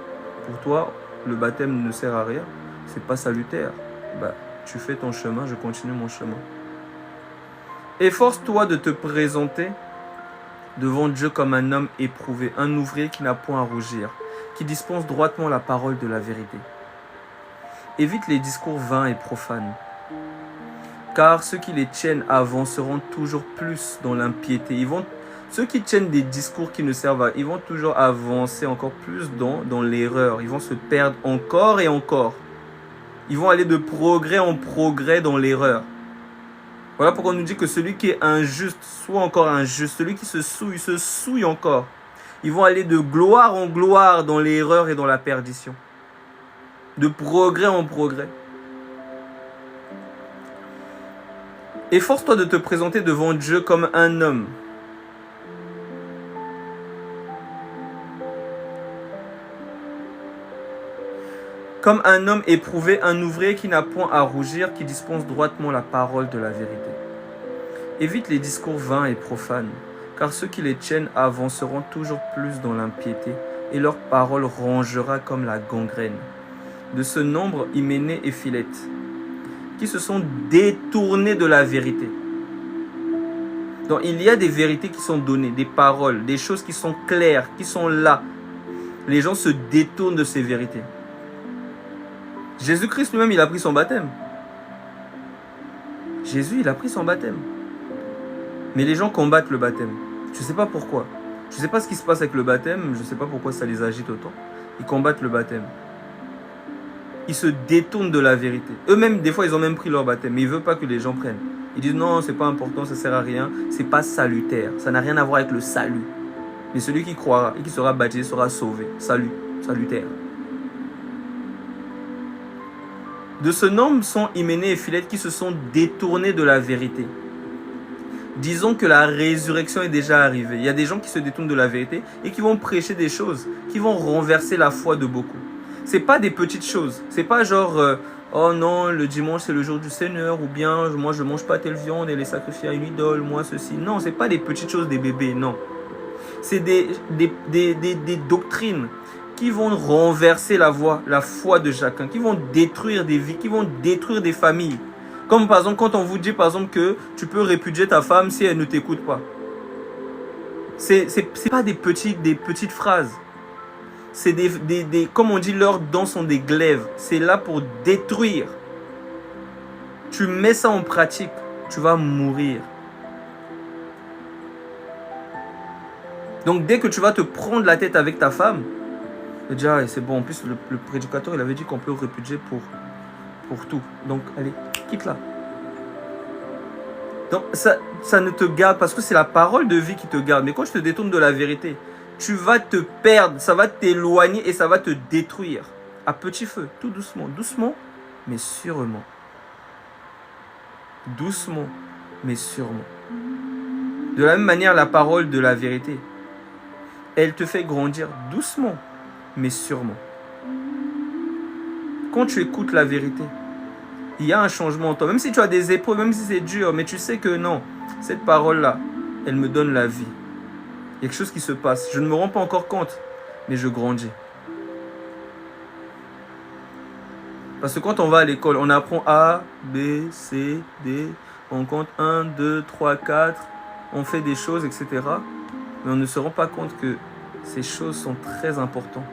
Pour toi, le baptême ne sert à rien, c'est pas salutaire. Bah, tu fais ton chemin, je continue mon chemin. Efforce-toi de te présenter devant Dieu comme un homme éprouvé, un ouvrier qui n'a point à rougir, qui dispense droitement la parole de la vérité. Évite les discours vains et profanes, car ceux qui les tiennent avanceront toujours plus dans l'impiété. Ceux qui tiennent des discours qui ne servent à rien, ils vont toujours avancer encore plus dans l'erreur. Ils vont se perdre encore et encore. Ils vont aller de progrès en progrès dans l'erreur. Voilà pourquoi on nous dit que celui qui est injuste soit encore injuste. Celui qui se souille encore. Ils vont aller de gloire en gloire dans l'erreur et dans la perdition. De progrès en progrès. Efforce-toi de te présenter devant Dieu comme un homme. Comme un homme éprouvé, un ouvrier qui n'a point à rougir, qui dispense droitement la parole de la vérité. Évite les discours vains et profanes, car ceux qui les tiennent avanceront toujours plus dans l'impiété, et leur parole rongera comme la gangrène. De ce nombre, Hyménée et Philette, qui se sont détournés de la vérité. Donc il y a des vérités qui sont données, des paroles, des choses qui sont claires, qui sont là. Les gens se détournent de ces vérités. Jésus-Christ lui-même, il a pris son baptême. Jésus, il a pris son baptême. Mais les gens combattent le baptême. Je ne sais pas pourquoi. Je ne sais pas ce qui se passe avec le baptême. Je ne sais pas pourquoi ça les agite autant. Ils combattent le baptême. Ils se détournent de la vérité. Eux-mêmes, des fois, ils ont même pris leur baptême. Mais ils ne veulent pas que les gens prennent. Ils disent non, c'est pas important, ça ne sert à rien. C'est pas salutaire. Ça n'a rien à voir avec le salut. Mais celui qui croira et qui sera baptisé sera sauvé. Salut, salutaire. De ce nombre sont Hyménée et Philette qui se sont détournés de la vérité. Disons que la résurrection est déjà arrivée. Il y a des gens qui se détournent de la vérité et qui vont prêcher des choses qui vont renverser la foi de beaucoup. C'est pas des petites choses. C'est pas genre oh non, le dimanche c'est le jour du Seigneur, ou bien moi je mange pas telle viande et les sacrifier à une idole, moi ceci. Non, c'est pas des petites choses des bébés, non. C'est des doctrines qui vont renverser la foi de chacun, qui vont détruire des vies, qui vont détruire des familles. Comme par exemple quand on vous dit par exemple que tu peux répudier ta femme si elle ne t'écoute pas. C'est pas des petites phrases. C'est comme on dit, leurs dents sont des glaives. C'est là pour détruire. Tu mets ça en pratique, tu vas mourir. Donc dès que tu vas te prendre la tête avec ta femme, déjà c'est bon. En plus le prédicateur il avait dit qu'on peut répudier pour tout. Donc allez, quitte-la. Donc ça ne te garde, parce que c'est la parole de vie qui te garde. Mais quand je te détourne de la vérité, tu vas te perdre, ça va t'éloigner et ça va te détruire. À petit feu, tout doucement, doucement, mais sûrement. Doucement, mais sûrement. De la même manière, la parole de la vérité, elle te fait grandir doucement, mais sûrement. Quand tu écoutes la vérité, il y a un changement en toi. Même si tu as des épreuves, même si c'est dur, mais tu sais que non, cette parole-là, elle me donne la vie. Il y a quelque chose qui se passe. Je ne me rends pas encore compte, mais je grandis. Parce que quand on va à l'école, on apprend A, B, C, D, on compte 1, 2, 3, 4, on fait des choses, etc. Mais on ne se rend pas compte que ces choses sont très importantes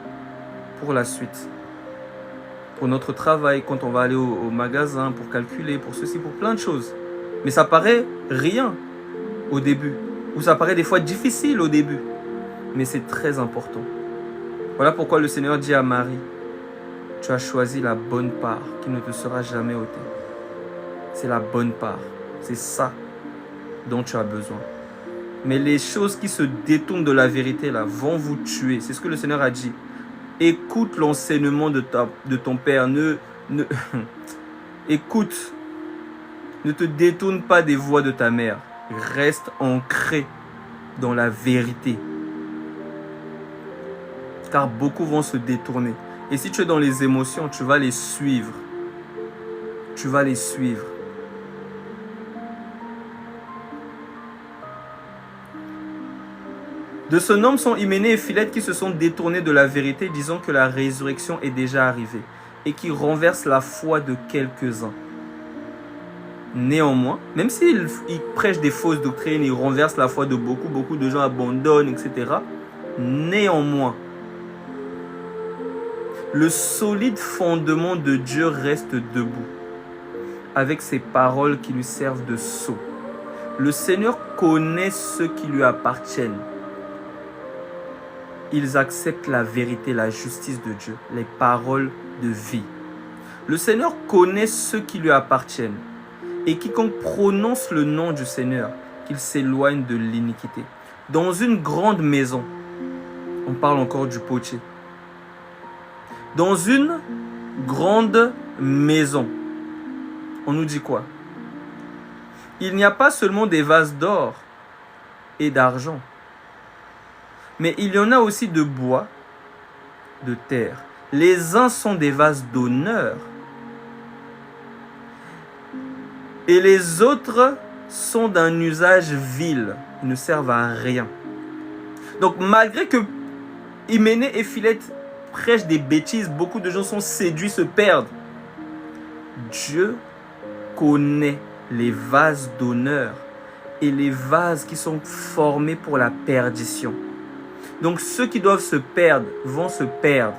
pour la suite. Pour notre travail, quand on va aller au magasin, pour calculer, pour ceci, pour plein de choses. Mais ça paraît rien au début. Ou ça paraît des fois difficile au début. Mais c'est très important. Voilà pourquoi le Seigneur dit à Marie, tu as choisi la bonne part qui ne te sera jamais ôtée. C'est la bonne part. C'est ça dont tu as besoin. Mais les choses qui se détournent de la vérité là vont vous tuer. C'est ce que le Seigneur a dit. Écoute l'enseignement de ton Père. Écoute. Ne te détourne pas des voies de ta mère. Reste ancré dans la vérité. Car beaucoup vont se détourner. Et si tu es dans les émotions, tu vas les suivre. Tu vas les suivre. De ce nombre sont Hyménée et Philette qui se sont détournés de la vérité, disant que la résurrection est déjà arrivée et qui renversent la foi de quelques-uns. Néanmoins, même s'ils prêchent des fausses doctrines, ils renversent la foi de beaucoup de gens abandonnent, etc. Néanmoins, le solide fondement de Dieu reste debout, avec ses paroles qui lui servent de sceau. Le Seigneur connaît ceux qui lui appartiennent. Ils acceptent la vérité, la justice de Dieu, les paroles de vie. Le Seigneur connaît ceux qui lui appartiennent. Et quiconque prononce le nom du Seigneur, qu'il s'éloigne de l'iniquité. Dans une grande maison, on parle encore du potier. Dans une grande maison, on nous dit quoi? Il n'y a pas seulement des vases d'or et d'argent, mais il y en a aussi de bois, de terre. Les uns sont des vases d'honneur et les autres sont d'un usage vil. Ils ne servent à rien. Donc malgré que Hyménée et Philette prêchent des bêtises, beaucoup de gens sont séduits, se perdent. Dieu connaît les vases d'honneur et les vases qui sont formés pour la perdition. Donc ceux qui doivent se perdre vont se perdre.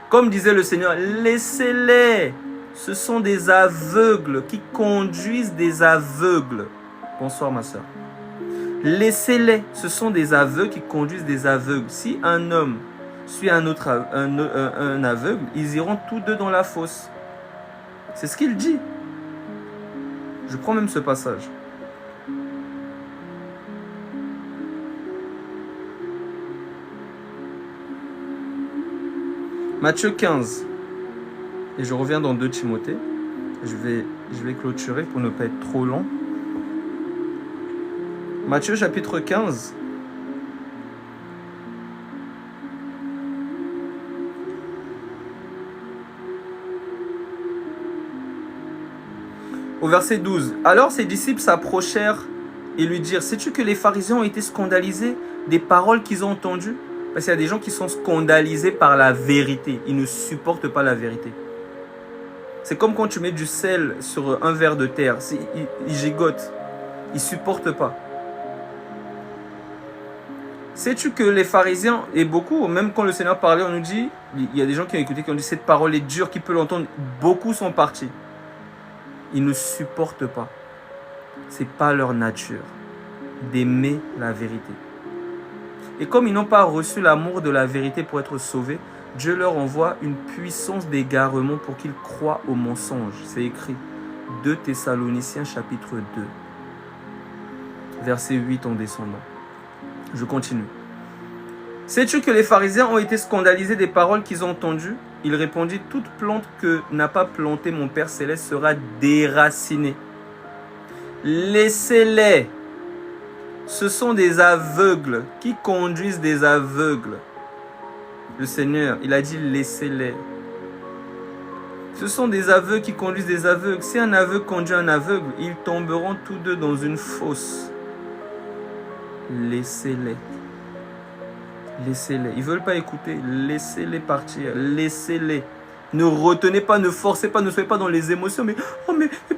Comme disait le Seigneur, laissez-les. Ce sont des aveugles qui conduisent des aveugles. Bonsoir ma soeur. Laissez-les. Ce sont des aveugles qui conduisent des aveugles. Si un homme suit un aveugle, ils iront tous deux dans la fosse. C'est ce qu'il dit. Je prends même ce passage. Matthieu 15. Et je reviens dans 2 Timothée. Je vais clôturer pour ne pas être trop long. Matthieu chapitre 15. Au verset 12. Alors ses disciples s'approchèrent et lui dirent, sais-tu que les pharisiens ont été scandalisés des paroles qu'ils ont entendues? Parce qu'il y a des gens qui sont scandalisés par la vérité. Ils ne supportent pas la vérité. C'est comme quand tu mets du sel sur un verre de terre. Ils gigotent. Ils ne supportent pas. Sais-tu que les pharisiens, et beaucoup, même quand le Seigneur parlait, on nous dit, il y a des gens qui ont écouté, qui ont dit cette parole est dure, qui peut l'entendre. Beaucoup sont partis. Ils ne supportent pas. Ce n'est pas leur nature d'aimer la vérité. Et comme ils n'ont pas reçu l'amour de la vérité pour être sauvés, Dieu leur envoie une puissance d'égarement pour qu'ils croient au mensonge. C'est écrit 2 Thessaloniciens chapitre 2, verset 8 en descendant. Je continue. Sais-tu que les pharisiens ont été scandalisés des paroles qu'ils ont entendues? Il répondit, toute plante que n'a pas planté mon Père Céleste sera déracinée. Laissez-les. Ce sont des aveugles qui conduisent des aveugles. Le Seigneur, il a dit laissez-les. Ce sont des aveugles qui conduisent des aveugles. Si un aveugle conduit un aveugle, ils tomberont tous deux dans une fosse. Laissez-les. Laissez-les. Ils ne veulent pas écouter. Laissez-les partir. Laissez-les. Ne retenez pas, ne forcez pas, ne soyez pas dans les émotions. Mais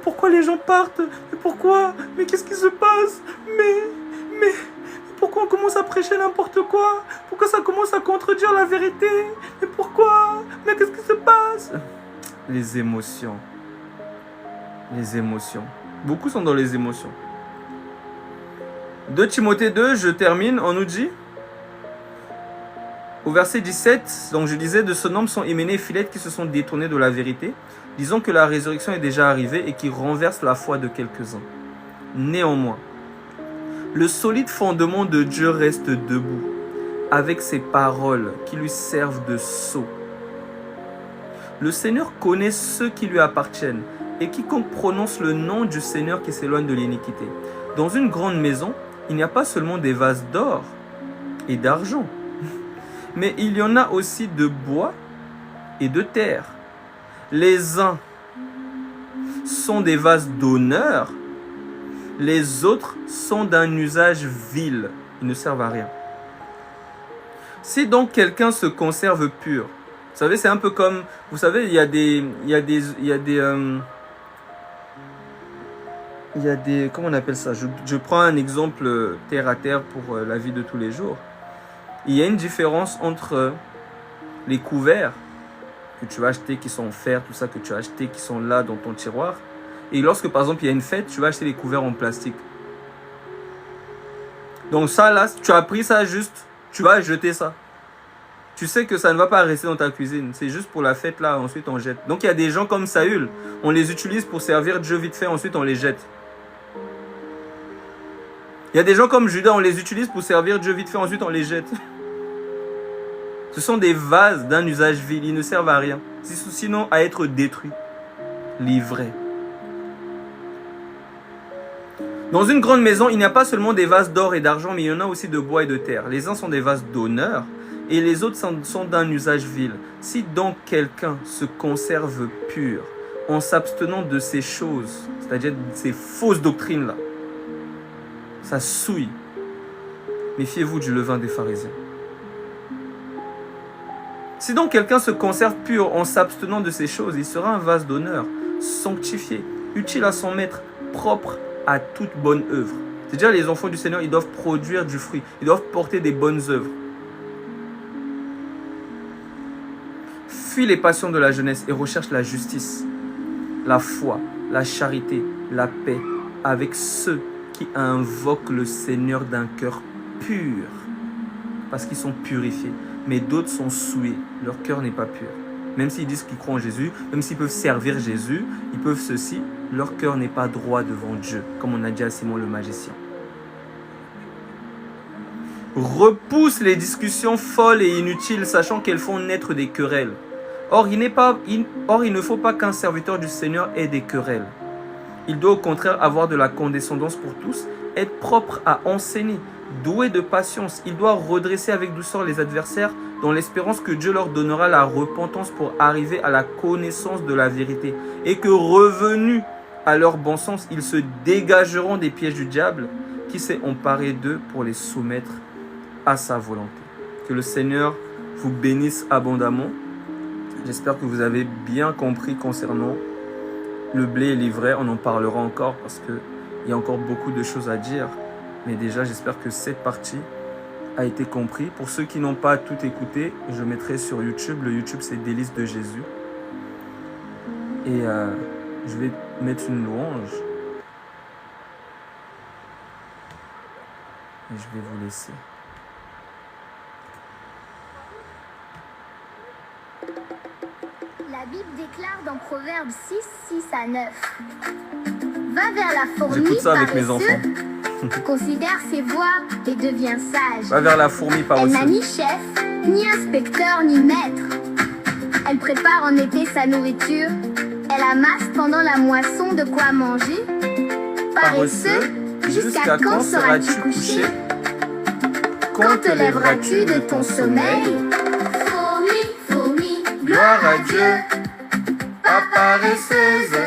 pourquoi les gens partent? Mais pourquoi? Mais qu'est-ce qui se passe? Mais pourquoi on commence à prêcher n'importe quoi? Pourquoi ça commence à contredire la vérité? Mais pourquoi? Mais qu'est-ce qui se passe? Les émotions. Les émotions. Beaucoup sont dans les émotions. 2 Timothée 2, je termine, on nous dit, au verset 17, donc je disais, de ce nombre sont Hyménée et Philette qui se sont détournés de la vérité, disons que la résurrection est déjà arrivée et qui renverse la foi de quelques-uns. Néanmoins, le solide fondement de Dieu reste debout, avec ses paroles qui lui servent de sceau. Le Seigneur connaît ceux qui lui appartiennent, et quiconque prononce le nom du Seigneur qui s'éloigne de l'iniquité. Dans une grande maison, il n'y a pas seulement des vases d'or et d'argent, mais il y en a aussi de bois et de terre. Les uns sont des vases d'honneur, les autres sont d'un usage vil, ils ne servent à rien. Si donc quelqu'un se conserve pur, vous savez, c'est un peu comme, vous savez, il y a des, comment on appelle ça, je prends un exemple terre à terre pour la vie de tous les jours. Il y a une différence entre les couverts que tu vas acheter qui sont en fer, tout ça que tu as acheté qui sont là dans ton tiroir. Et lorsque par exemple il y a une fête, tu vas acheter les couverts en plastique. Donc ça là, tu as pris ça juste, tu vas jeter ça. Tu sais que ça ne va pas rester dans ta cuisine. C'est juste pour la fête là, ensuite on jette. Donc il y a des gens comme Saül, on les utilise pour servir Dieu vite fait, ensuite on les jette. Il y a des gens comme Judas, on les utilise pour servir Dieu vite fait, ensuite on les jette. Ce sont des vases d'un usage vil, ils ne servent à rien, sinon à être détruits, livrés. Dans une grande maison, il n'y a pas seulement des vases d'or et d'argent, mais il y en a aussi de bois et de terre. Les uns sont des vases d'honneur et les autres sont d'un usage vil. Si donc quelqu'un se conserve pur en s'abstenant de ces choses, c'est-à-dire de ces fausses doctrines-là, ça souille. Méfiez-vous du levain des pharisiens. Si donc quelqu'un se conserve pur en s'abstenant de ces choses, il sera un vase d'honneur, sanctifié, utile à son maître, propre à toute bonne œuvre. C'est-à-dire les enfants du Seigneur, ils doivent produire du fruit, ils doivent porter des bonnes œuvres. Fuis les passions de la jeunesse et recherche la justice, la foi, la charité, la paix, avec ceux qui invoquent le Seigneur d'un cœur pur, parce qu'ils sont purifiés. Mais d'autres sont souillés, leur cœur n'est pas pur. Même s'ils disent qu'ils croient en Jésus, même s'ils peuvent servir Jésus, ils peuvent ceci, leur cœur n'est pas droit devant Dieu, comme on a dit à Simon le magicien. Repousse les discussions folles et inutiles, sachant qu'elles font naître des querelles. Or, il ne faut pas qu'un serviteur du Seigneur ait des querelles. Il doit au contraire avoir de la condescendance pour tous, être propre à enseigner, doué de patience. Il doit redresser avec douceur les adversaires dans l'espérance que Dieu leur donnera la repentance pour arriver à la connaissance de la vérité et que revenus à leur bon sens, ils se dégageront des pièges du diable qui s'est emparé d'eux pour les soumettre à sa volonté. Que le Seigneur vous bénisse abondamment. J'espère que vous avez bien compris concernant le blé et l'ivraie. On en parlera encore parce qu'il y a encore beaucoup de choses à dire. Mais déjà, j'espère que cette partie a été comprise. Pour ceux qui n'ont pas tout écouté, je mettrai sur YouTube. Le YouTube, c'est Délices de Jésus. Et je vais mettre une louange. Et je vais vous laisser. La Bible déclare dans Proverbes 6, 6 à 9. Va vers la fourmi J'écoute ça avec mes paresseuse, enfants. considère ses voies et deviens sage. Va vers la fourmi Elle paresseuse. n'a ni chef, ni inspecteur, ni maître. Elle prépare en été sa nourriture. Elle amasse pendant la moisson de quoi manger. Paresseux, jusqu'à quand seras-tu couché? Quand te lèveras-tu de ton sommeil? Fourmi, fourmi, Gloire à Dieu, pas paresseuse,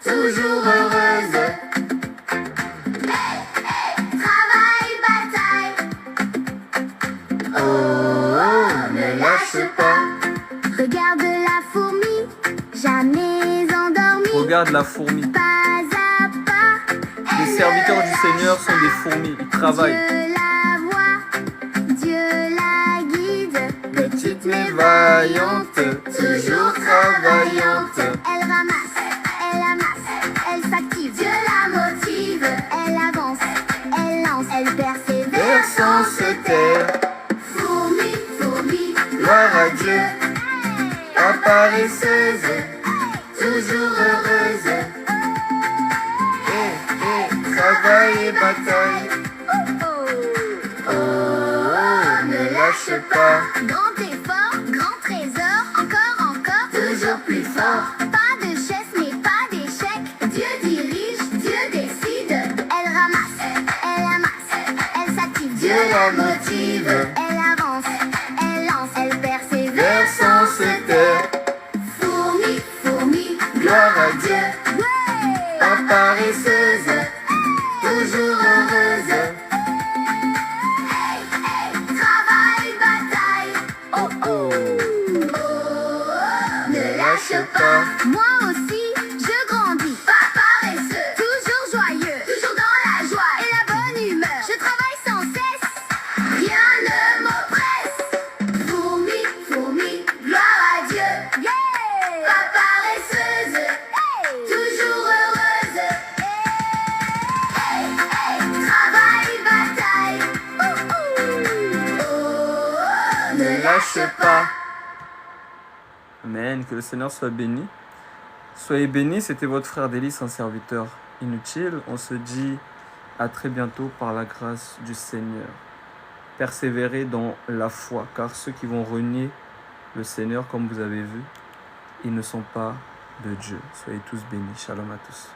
toujours heureuse. travail, bataille. Oh, ne lâche pas. Regarde la fourmi, jamais endormie. Regarde la fourmi. Pas à pas, Les serviteurs du Seigneur sont des fourmis. Ils travaillent. Dieu la voit, Dieu la guide. Petite mais vaillante, toujours travaillante. Elle ramasse, elle amasse, elle s'active. Dieu la motive, elle avance, elle lance, paresseuse, toujours heureuse. Travail et bataille. Oh, ne lâche pas. Grand effort, grand trésor, encore, Toujours plus fort. Pas de chaise mais pas d'échec. Dieu dirige, Dieu décide. Elle ramasse, elle s'active. Dieu la motive. Elle avance, elle lance, elle persévère. Vers sans se taire. Fourmi, Gloire à Dieu. ouais. Pas paresseuse, toujours heureuse. Travail, bataille. Oh, ne lâche pas. Moi aussi, je grandis. Pas paresseux, toujours joyeux. Toujours dans la joie et la bonne humeur. Je travaille sans cesse, rien ne m'oppresse. Fourmi, gloire à Dieu. Yeah! Pas paresseuse, toujours heureuse. Travail, bataille. Ne lâche pas. Amen. Que le Seigneur soit béni. Soyez bénis. C'était votre frère Délice, un serviteur inutile. On se dit à très bientôt par la grâce du Seigneur. Persévérez dans la foi, car ceux qui vont renier le Seigneur, comme vous avez vu, ils ne sont pas de Dieu. Soyez tous bénis. Shalom à tous.